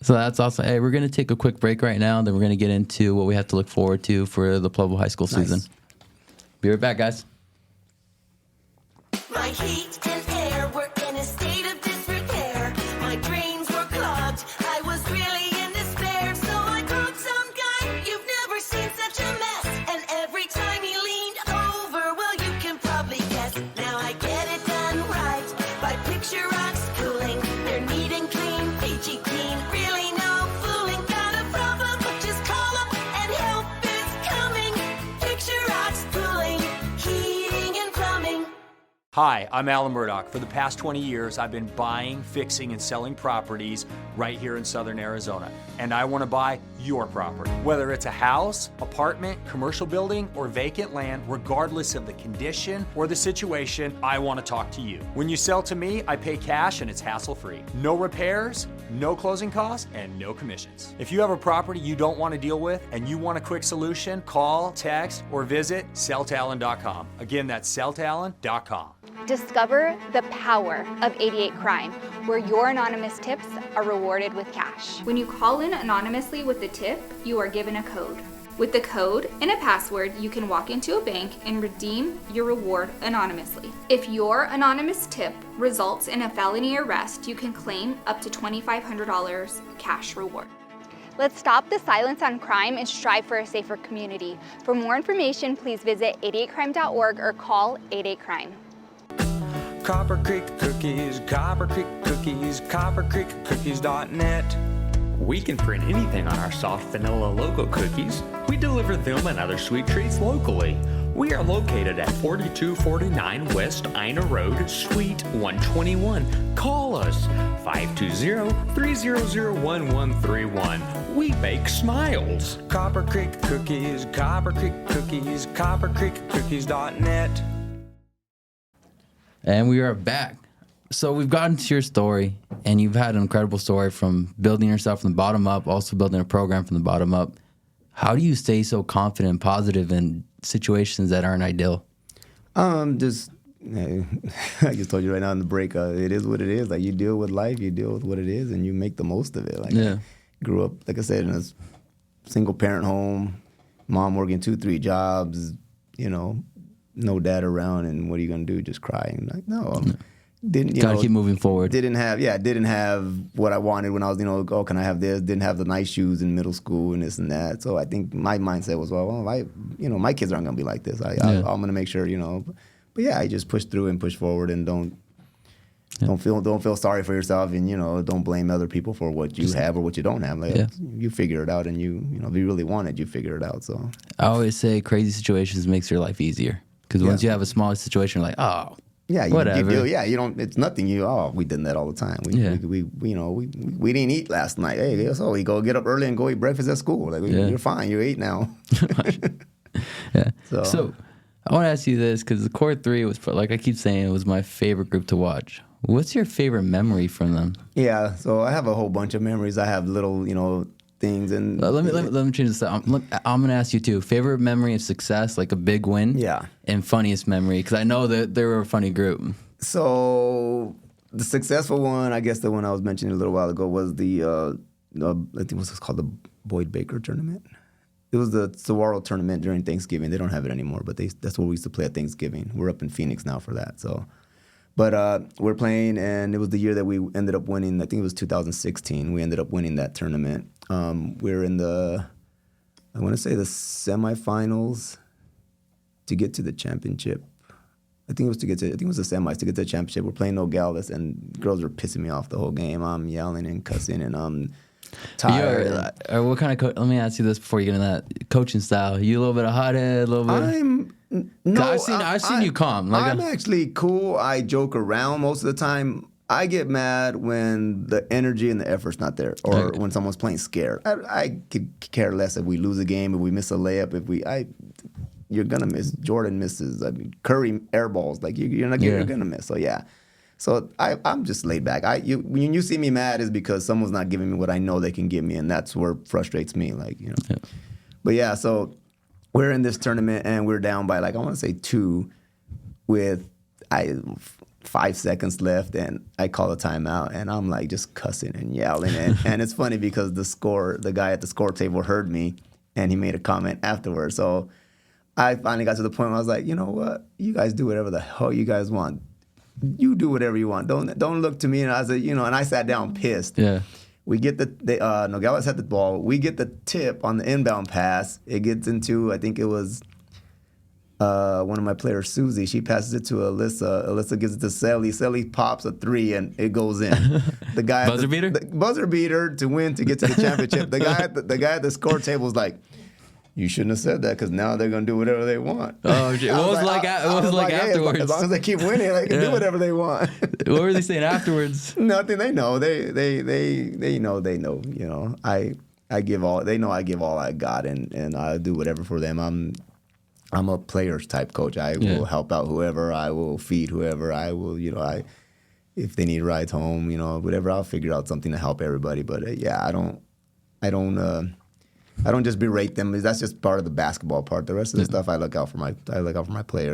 so that's awesome. Hey, we're gonna take a quick break right now, and then we're gonna get into what we have to look forward to for the Pueblo High School season. Be right back, guys. My heat and air were in a state of disrepair. My drains were clogged. I was really in despair. So I called some guy. You've never seen such a mess. And every time he leaned over, well, you can probably guess. Now I get it done right by Picture Rocks Cooling. They're neat and clean, peachy clean. Really no fooling. Got a problem? Just call up and help is coming. Picture Rocks Cooling, heating and plumbing. Hi, I'm Alan Murdoch. For the past 20 years, I've been buying, fixing, and selling properties right here in Southern Arizona. And I want to buy your property. Whether it's a house, apartment, commercial building, or vacant land, regardless of the condition or the situation, I want to talk to you. When you sell to me, I pay cash and it's hassle-free. No repairs, no closing costs, and no commissions. If you have a property you don't want to deal with and you want a quick solution, call, text, or visit selltalon.com. Again, that's selltalon.com. Discover the power of 88 Crime, where your anonymous tips are rewarded with cash. When you call in anonymously with a tip, you are given a code. With the code and a password, you can walk into a bank and redeem your reward anonymously. If your anonymous tip results in a felony arrest, you can claim up to $2,500 cash reward. Let's stop the silence on crime and strive for a safer community. For more information, please visit 88crime.org or call 88crime. Copper Creek Cookies, Copper Creek Cookies, CopperCreekCookies.net. We can print anything on our soft vanilla logo cookies. We deliver them and other sweet treats locally. We are located at 4249 West Ina Road, Suite 121. Call us 520-300-1131. We bake smiles. Copper Creek Cookies, Copper Creek Cookies, CopperCreekCookies.net. And we are back. So we've gotten to your story, and you've had an incredible story from building yourself from the bottom up, also building a program from the bottom up. How do you stay so confident and positive in situations that aren't ideal? I just told you right now in the break, it is what it is. Like, you deal with life, you deal with what it is, and you make the most of it. Like, I grew up, like I said, in a single parent home, mom working 2-3 jobs, no dad around, and what are you gonna do? Just cry? And like, no, gotta keep moving forward. Didn't have what I wanted when I was, can I have this? Didn't have the nice shoes in middle school and this and that. So I think my mindset was, my kids aren't gonna be like this. I'm gonna make sure, But yeah, I just push through and push forward, and don't feel sorry for yourself, and don't blame other people for what you have or what you don't have. Like, you figure it out, and if you really want it, you figure it out. So I always say crazy situations makes your life easier, because once you have a small situation, you're like, oh. Yeah, whatever. You don't. It's nothing. We did that all the time. We didn't eat last night. Hey, so we go get up early and go eat breakfast at school. Like, you're fine. You ate now. Yeah. So I want to ask you this, because the core 3 was, like I keep saying, it was my favorite group to watch. What's your favorite memory from them? Yeah. So I have a whole bunch of memories. I have little, things, and let me change this. I'm gonna ask you too. Favorite memory of success, like a big win. Yeah. And funniest memory, because I know that they were a funny group. So the successful one, I guess the one I was mentioning a little while ago, was the I think it was called the Boyd Baker tournament. It was the Saguaro tournament during Thanksgiving. They don't have it anymore, but that's what we used to play at Thanksgiving. We're up in Phoenix now for that. So, but we're playing, and it was the year that we ended up winning. I think it was 2016. We ended up winning that tournament. We're in I want to say the semifinals to get to the championship. I think it was the semis to get to the championship. We're playing Nogales, and girls were pissing me off the whole game. I'm yelling and cussing, and I'm tired. What kind of let me ask you this before you get into that coaching style. You a little bit of hothead, a little bit. I've seen you calm. Like, I'm actually cool. I joke around most of the time. I get mad when the energy and the effort's not there, or when someone's playing scared. I could care less if we lose a game, if we miss a layup, you're gonna miss. Jordan misses. I mean, Curry airballs. Like, you're gonna miss. So yeah. So I'm just laid back. When you see me mad, is because someone's not giving me what I know they can give me, and that's where it frustrates me. Like, But yeah, so we're in this tournament, and we're down by, like, I want to say 2 with 5 seconds left, and I call a timeout, and I'm like just cussing and yelling, and it's funny because the guy at the score table heard me, and he made a comment afterwards. So I finally got to the point where I was like, you know what, you guys do whatever the hell you guys want. You do whatever you want. Don't look to me. And I said, and I sat down pissed. Yeah. We get Nogales had the ball. We get the tip on the inbound pass. It gets into, I think it was one of my players, Susie. She passes it to Alyssa. Alyssa gives it to Sally. Sally pops a 3, and it goes in. The guy buzzer beater? The buzzer beater to win, to get to the championship. The guy at the score table was like, you shouldn't have said that, because now they're going to do whatever they want. Oh, shit. What was it like afterwards? Hey, as long as they keep winning, they can do whatever they want. What were they saying afterwards? Nothing. They know. They know. They know. I give all. They know I give all I got, and I do whatever for them. I'm a players type coach. I will help out whoever. I will feed whoever. I will. If they need rides home, whatever. I'll figure out something to help everybody. But I don't just berate them. That's just part of the basketball part. The rest of the stuff, I look out for my players.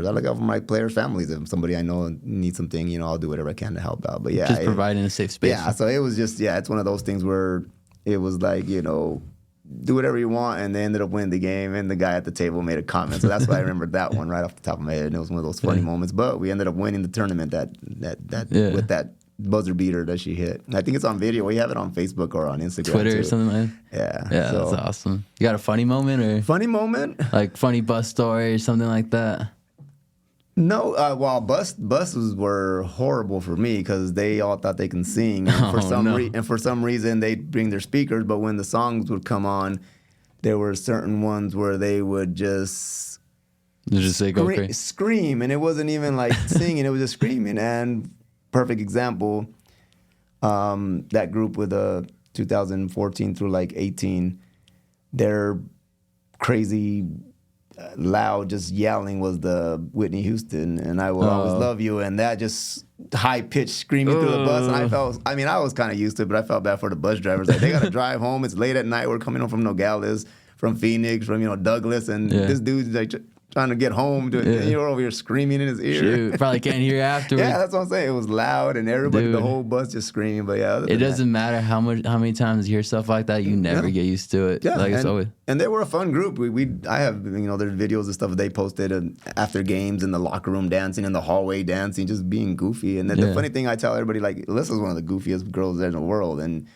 I look out for my players' families. If somebody I know needs something, I'll do whatever I can to help out. But just providing a safe space. Yeah. So it was just it's one of those things where it was like, do whatever you want, and they ended up winning the game, and the guy at the table made a comment. So that's why I remembered that one right off the top of my head, and it was one of those funny moments. But we ended up winning the tournament with buzzer beater that she hit. I think it's on video. We have it on Facebook or on Instagram, Twitter too. or something like that. Yeah, That's awesome. You got a funny moment or funny moment? Like funny bus story or something like that? No, well, buses were horrible for me because they all thought they can sing, and for some reason they'd bring their speakers. But when the songs would come on, there were certain ones where they would just say go crazy. Scream, and it wasn't even like singing; it was just screaming. And perfect example, that group with 2014 through like 18, their crazy. Loud, just yelling was the Whitney Houston, and I will always love you, and that just high pitched screaming through the bus, and I was kind of used to it, but I felt bad for the bus drivers. Like they got to drive home. It's late at night. We're coming home from Nogales, from Phoenix, from Douglas, and this dude's like trying to get home, and you're over here screaming in his ear. Shoot, probably can't hear afterwards. Yeah, that's what I'm saying. It was loud, and everybody, the whole bus just screaming. But yeah, it doesn't matter how many times you hear stuff like that, you never get used to it. Yeah, like it's always. And they were a fun group. I have there's videos and stuff they posted after games in the locker room dancing, in the hallway dancing, just being goofy. And the funny thing I tell everybody, like Alyssa's one of the goofiest girls in the world, and.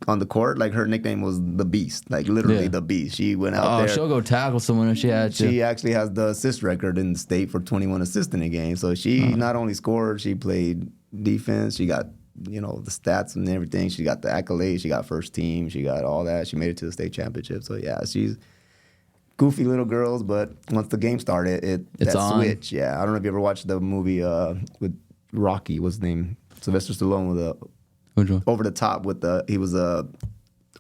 On the court, like her nickname was the Beast, like literally the Beast. She went out there. She'll go tackle someone if she had to. She actually has the assist record in the state for 21 assists in a game. So she not only scored, she played defense. She got the stats and everything. She got the accolades. She got first team. She got all that. She made it to the state championship. So yeah, she's goofy little girls. But once the game started, it's that switch. Yeah, I don't know if you ever watched the movie with Rocky. What's his name? Sylvester Stallone with over the top with he was a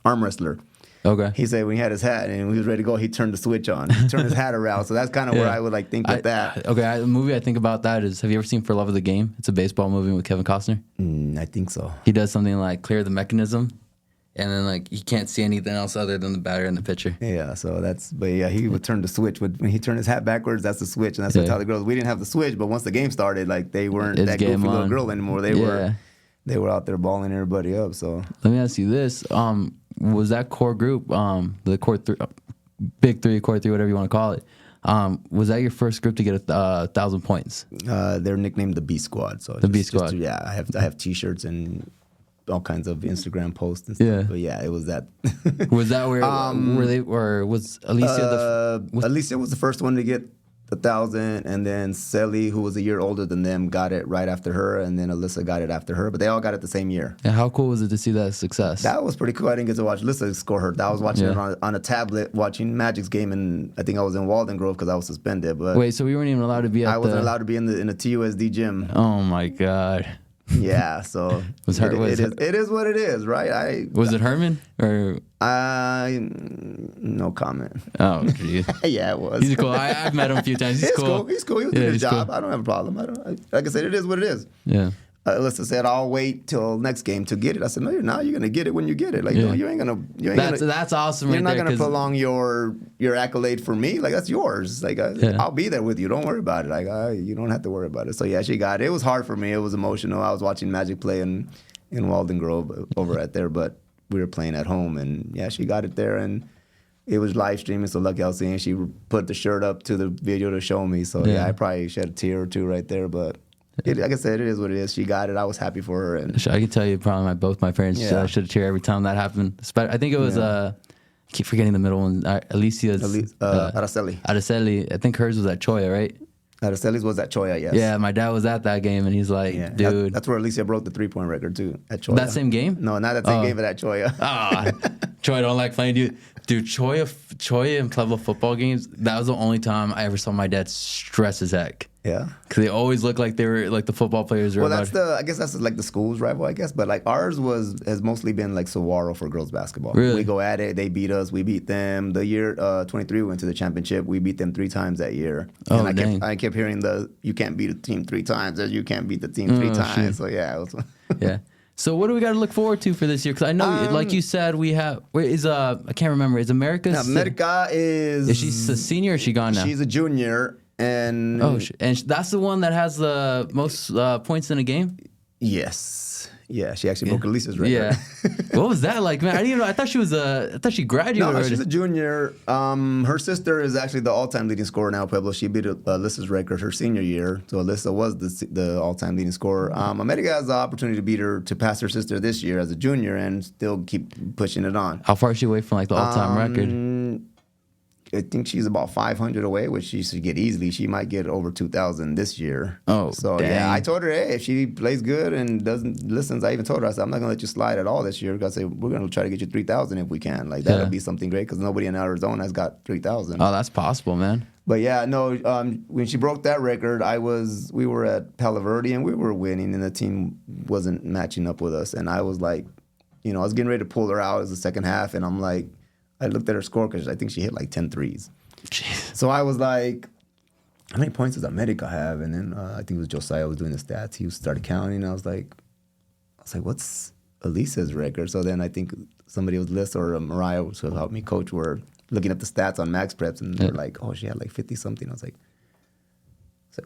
arm wrestler. Okay. He said when he had his hat and when he was ready to go, he turned the switch on. He turned his hat around. So that's kind of where I would think with that. Okay, the movie I think about that is, have you ever seen For Love of the Game? It's a baseball movie with Kevin Costner. I think so. He does something like clear the mechanism, and then he can't see anything else other than the batter and the pitcher. Yeah, so he would turn the switch. When he turned his hat backwards, that's the switch, and that's what I tell the girls. We didn't have the switch, but once the game started, they weren't that goofy little girl anymore. They were out there balling everybody up. So let me ask you this: was that core group, the core three, big three, core three, whatever you want to call it? Was that your first group to get 1,000 points? They're nicknamed the B Squad. So the B Squad. I have T-shirts and all kinds of Instagram posts and stuff. Yeah. But yeah, it was that. Was that where was Alicia? Alicia was the first one to get 1,000, and then Sally, who was a year older than them, got it right after her, and then Alyssa got it after her, but they all got it the same year. And how cool was it to see that success? That was pretty cool. I didn't get to watch Alyssa score her. I was watching it on a tablet, watching Magic's game, and I think I was in Walden Grove because I was suspended. But wait, so we weren't even allowed to be at I wasn't allowed to be in the TUSD gym. Oh my God. Yeah, so it is what it is, right? Was it Herman or? No comment. Oh, geez. Yeah, it was. He's cool. I've met him a few times. He's cool. He's cool. He was doing his job. Cool. I don't have a problem. Like I said, it is what it is. Yeah. Alyssa said, "I'll wait till next game to get it." I said, "No, you're not. You're gonna get it when you get it. Like, no, you ain't gonna. That's awesome. You're not gonna prolong your accolade for me. Like, that's yours. Like, I'll be there with you. Don't worry about it. Like, you don't have to worry about it." So yeah, she got it. It was hard for me. It was emotional. I was watching Magic play in Walden Grove over at there, but we were playing at home, and yeah, she got it there, and it was live streaming. So lucky I was seeing. She put the shirt up to the video to show me. So yeah, I probably shed a tear or two right there, but. Like I said, it is what it is. She got it. I was happy for her. And I can tell you, probably both my parents should cheer every time that happened. I think it was I keep forgetting the middle one. Alicia's Araceli. Araceli. I think hers was at Choya, right? Araceli's was at Choya, yes. Yeah, my dad was at that game, and he's like, dude. That's where Alicia broke the 3-point record, too, at Choya. That same game? No, not that same game, but at Choya. Choya don't like playing you. Dude, Choya and Pueblo football games, that was the only time I ever saw my dad stress as heck. Yeah. Because they always look like they were like the football players. Well, I guess that's like the school's rival, I guess. But like ours has mostly been like Saguaro for girls basketball. Really? We go at it. They beat us. We beat them. The year 23 we went to the championship. We beat them 3 times that year. Oh, and I kept hearing you can't beat a team 3 times as you can't beat the team 3 times. Shit. So yeah. It was yeah. So what do we got to look forward to for this year? Because I know, like you said, we have. I can't remember. Is America? America is. Is she a senior or is she gone now? She's a junior. And that's the one that has the most points in a game? Yes. Yeah, she actually broke Elisa's record. Yeah. What was that like, man? I didn't even know. I thought she was I thought she graduated. No, already. she's a junior. Her sister is actually the all-time leading scorer now at Pueblo. She beat Alyssa's record her senior year. So Alyssa was the all-time leading scorer. America has the opportunity to beat her, to pass her sister this year as a junior and still keep pushing it on. How far is she away from like the all-time record? I think she's about 500 away, which she should get easily. She might get over 2,000 this year. Oh, so dang. yeah, I told her, hey, if she plays good and listens, I even told her, I said, I'm not gonna let you slide at all this year. Because I said, we're gonna try to get you 3,000 if we can. Like that'll be something great because nobody in Arizona has got 3,000. Oh, that's possible, man. But yeah, no. When she broke that record, we were at Palo Verde and we were winning, and the team wasn't matching up with us. And I was like, I was getting ready to pull her out as the second half, and I'm like. I looked at her score because I think she hit like 10 threes. Jeez. So I was like, how many points does America have? And then I think it was Josiah was doing the stats. He started counting. And I was like, what's Elisa's record? So then I think somebody was Liz or Mariah who helped me coach were looking up the stats on Max Preps. And they're like, oh, she had like 50 something. I was like,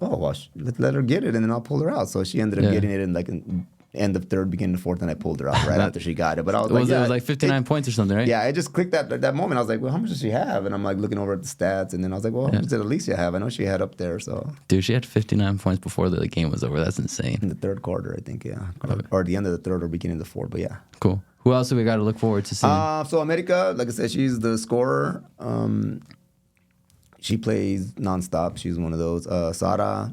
oh, well, let her get it and then I'll pull her out. So she ended up getting it in end of third, beginning of fourth, and I pulled her out right after she got it. But I was like, it was like 59 points or something, right? Yeah, it just clicked that moment. I was like, well, how much does she have? And I'm like looking over at the stats, and then I was like, well, how much did Alicia have? I know she had up there, so. Dude, she had 59 points before the game was over. That's insane. In the third quarter, I think, yeah. Or the end of the third or beginning of the fourth, but yeah. Cool. Who else do we got to look forward to seeing? So America, like I said, she's the scorer. She plays nonstop. She's one of those. Sara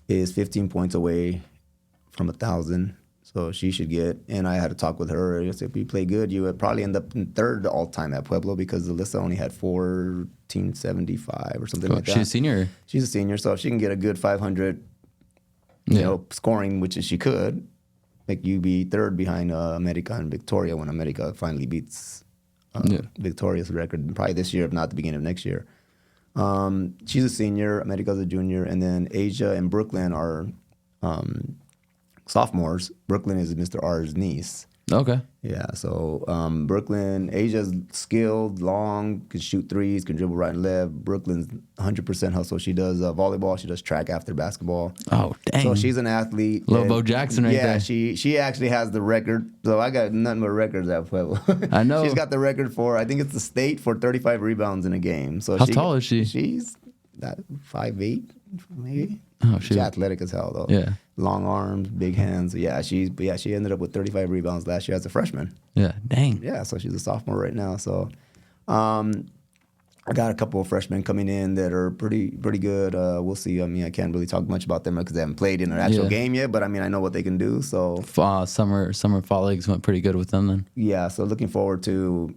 is 15 points away from 1,000. So she should get, and I had to talk with her. I said, if you play good, you would probably end up in third all-time at Pueblo because Alyssa only had 1475 or something like that. She's a senior? She's a senior, so if she can get a good 500, scoring, which is she could, make you be third behind America and Victoria when America finally beats Victoria's record, probably this year, if not the beginning of next year. She's a senior, America's a junior, and then Asia and Brooklyn are sophomores. Brooklyn is Mr. R's niece. Okay. Yeah, so Brooklyn, Asia's skilled, long, can shoot threes, can dribble right and left. Brooklyn's 100% hustle. She does volleyball. She does track after basketball. Oh, dang. So she's an athlete. Little Bo Jackson right there. Yeah, she actually has the record. So I got nothing but records at Pueblo. I know. She's got the record for, I think it's the state for 35 rebounds in a game. So how tall is she? She's 5'8", maybe. Oh, she's athletic as hell, though. Yeah. Long arms, big hands. Yeah, she ended up with 35 rebounds last year as a freshman. Yeah, dang. Yeah, so she's a sophomore right now. So I got a couple of freshmen coming in that are pretty good. We'll see. I mean, I can't really talk much about them because they haven't played in an actual game yet, but I mean, I know what they can do. So summer fall leagues went pretty good with them then. Yeah, so looking forward to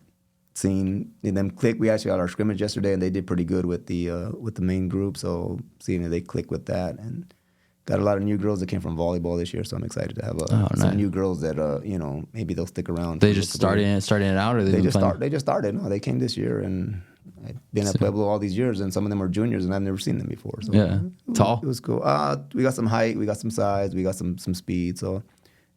seeing them click. We actually got our scrimmage yesterday, and they did pretty good with the main group. So seeing if they click with that, and got a lot of new girls that came from volleyball this year. So I'm excited to have some new girls that maybe they'll stick around. They just starting it out, or they just started. No, they came this year, and I've been at Pueblo all these years, and some of them are juniors, and I've never seen them before. So tall. It was cool. We got some height, we got some size, we got some speed. So.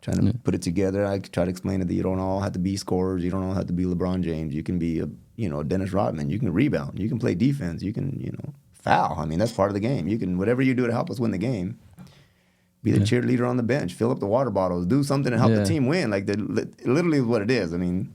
Trying to put it together. I try to explain it that you don't all have to be scorers. You don't all have to be LeBron James. You can be Dennis Rodman. You can rebound. You can play defense. You can foul. I mean, that's part of the game. You can whatever you do to help us win the game. Be the cheerleader on the bench. Fill up the water bottles. Do something to help the team win. Like literally what it is. I mean,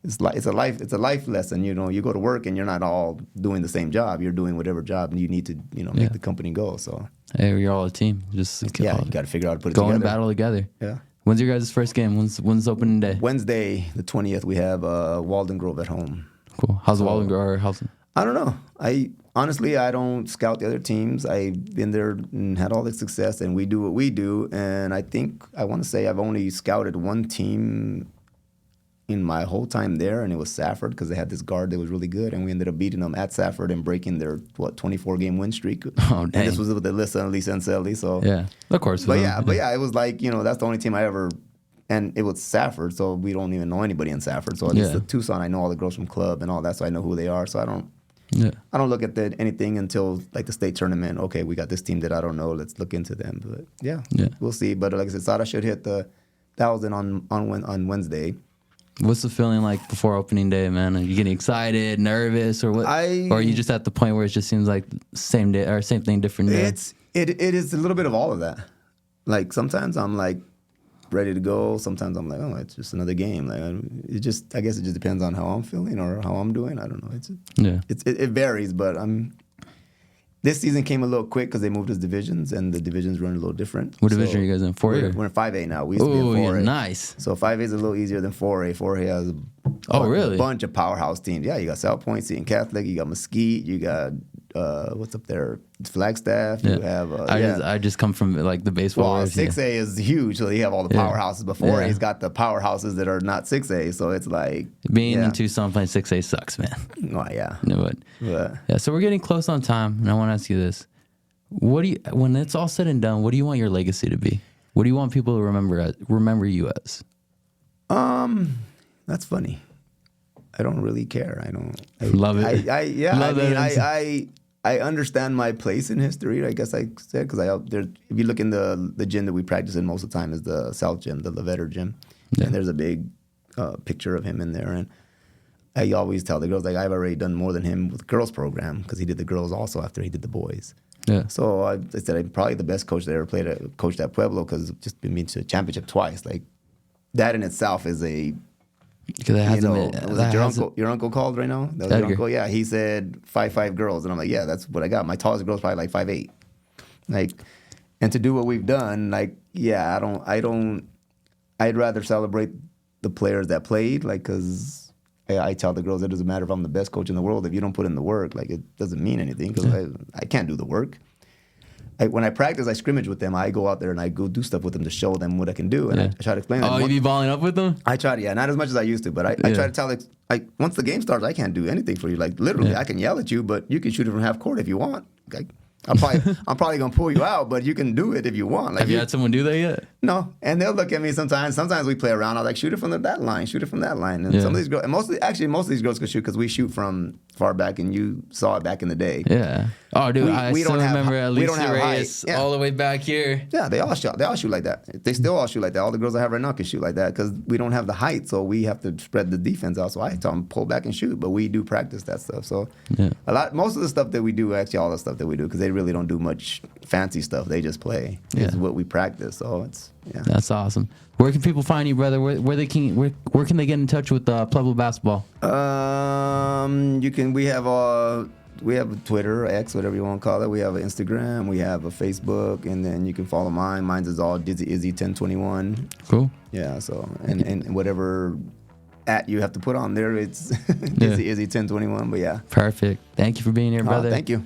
it's a life lesson. You go to work and you're not all doing the same job. You're doing whatever job you need to make the company go. So hey, you're all a team. Just you got to figure out how to put it together. Go and battle together. Yeah. When's your guys' first game? When's opening day? Wednesday, the 20th. We have Walden Grove at home. Cool. How's Walden Grove? I don't know. I don't scout the other teams. I've been there and had all the success, and we do what we do. And I think I want to say I've only scouted one team in my whole time there, and it was Safford because they had this guard that was really good, and we ended up beating them at Safford and breaking their 24-game win streak. Oh, dang. And this was with Alyssa and Lisa and Selly. So yeah, of course. But it was like that's the only team I ever. And it was Safford, so we don't even know anybody in Safford. So at least the Tucson, I know all the girls from club and all that, so I know who they are. So I don't look at anything until like the state tournament. Okay, we got this team that I don't know. Let's look into them. But yeah, we'll see. But like I said, Sada should hit the 1,000 on Wednesday. What's the feeling like before opening day, man? Are you getting excited, nervous, or what? Or are you just at the point where it just seems like same day or same thing, different day? It is a little bit of all of that. Like sometimes I'm like ready to go. Sometimes I'm like, oh, it's just another game. Like I guess it just depends on how I'm feeling or how I'm doing. I don't know. It varies, but this season came a little quick because they moved us divisions, and the divisions run a little different. What division are you guys in? 4A? We're in 5A now. We used to be in 4A. Nice. So 5A is a little easier than 4A. 4A has a bunch of powerhouse teams. Yeah, you got South Point, Seton Catholic, you got Mesquite, you got what's up there? Flagstaff. You have. I just come from like the baseball. Well, 6A is huge, so you have all the powerhouses. But 4A's got the powerhouses that are not 6A, so it's like being in Tucson playing 6A sucks, man. Oh yeah. No, but so we're getting close on time, and I want to ask you this: when it's all said and done, what do you want your legacy to be? What do you want people to remember you as? That's funny. I don't really care. I love it. I understand my place in history, I guess I said, because if you look in the gym that we practice in most of the time is the South Gym, the Levetter Gym. Yeah. And there's a big picture of him in there. And I always tell the girls, like, I've already done more than him with the girls program because he did the girls also after he did the boys. Yeah. So I said I'm probably the best coach that ever coached at Pueblo because just been to a championship twice. Like, that in itself is a... your uncle called right now? That was your uncle? Yeah, he said 5'5" girls. And I'm like, yeah, that's what I got. My tallest girl's probably like 5'8". Like, and to do what we've done, like, yeah, I'd rather celebrate the players that played, like, because I tell the girls it doesn't matter if I'm the best coach in the world. If you don't put in the work, like, it doesn't mean anything because I can't do the work. When I practice, I scrimmage with them. I go out there and I go do stuff with them to show them what I can do. And I try to explain to them. Oh, you be balling up with them? I try to, not as much as I used to, but I try to tell, like, once the game starts, I can't do anything for you. Like, literally, I can yell at you, but you can shoot it from half court if you want. Like, I'm probably gonna pull you out, but you can do it if you want. Like, have you had someone do that yet? No, and they'll look at me sometimes. Sometimes we play around. I'm like, shoot it from that line, shoot it from that line. And some of these girls, and most of these girls can shoot because we shoot from far back, and you saw it back in the day. Yeah. Oh, dude, I still remember at least Reyes all the way back here. Yeah, they all shoot like that. They still all shoot like that. All the girls I have right now can shoot like that because we don't have the height, so we have to spread the defense out. So I tell them pull back and shoot, but we do practice that stuff. So most of the stuff that we do, actually all the stuff that we do, because they really don't do much fancy stuff. They just play. Is what we practice. So it's That's awesome. Where can people find you, brother? Where can they get in touch with Pueblo basketball? We have a Twitter, X, whatever you want to call it. We have an Instagram. We have a Facebook, and then you can follow mine. Mine's is all Dizzy Izzy 1021. Cool. Yeah. So and whatever you have to put on there, it's Dizzy Izzy 1021. But yeah. Perfect. Thank you for being here, brother. Thank you.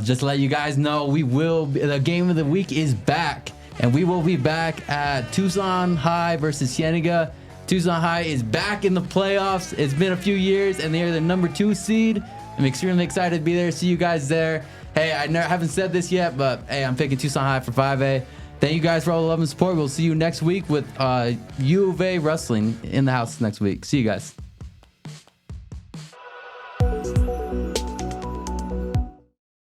Just to let you guys know, the game of the week is back, and we will be back at Tucson High versus Cienega. Tucson High is back in the playoffs. It's been a few years, and they're the number 2 seed. I'm extremely excited to be there. See you guys there. Hey, I haven't said this yet, but hey, I'm picking Tucson High for 5A. Thank you guys for all the love and support. We'll see you next week with U of A Wrestling in the house next week. See you guys.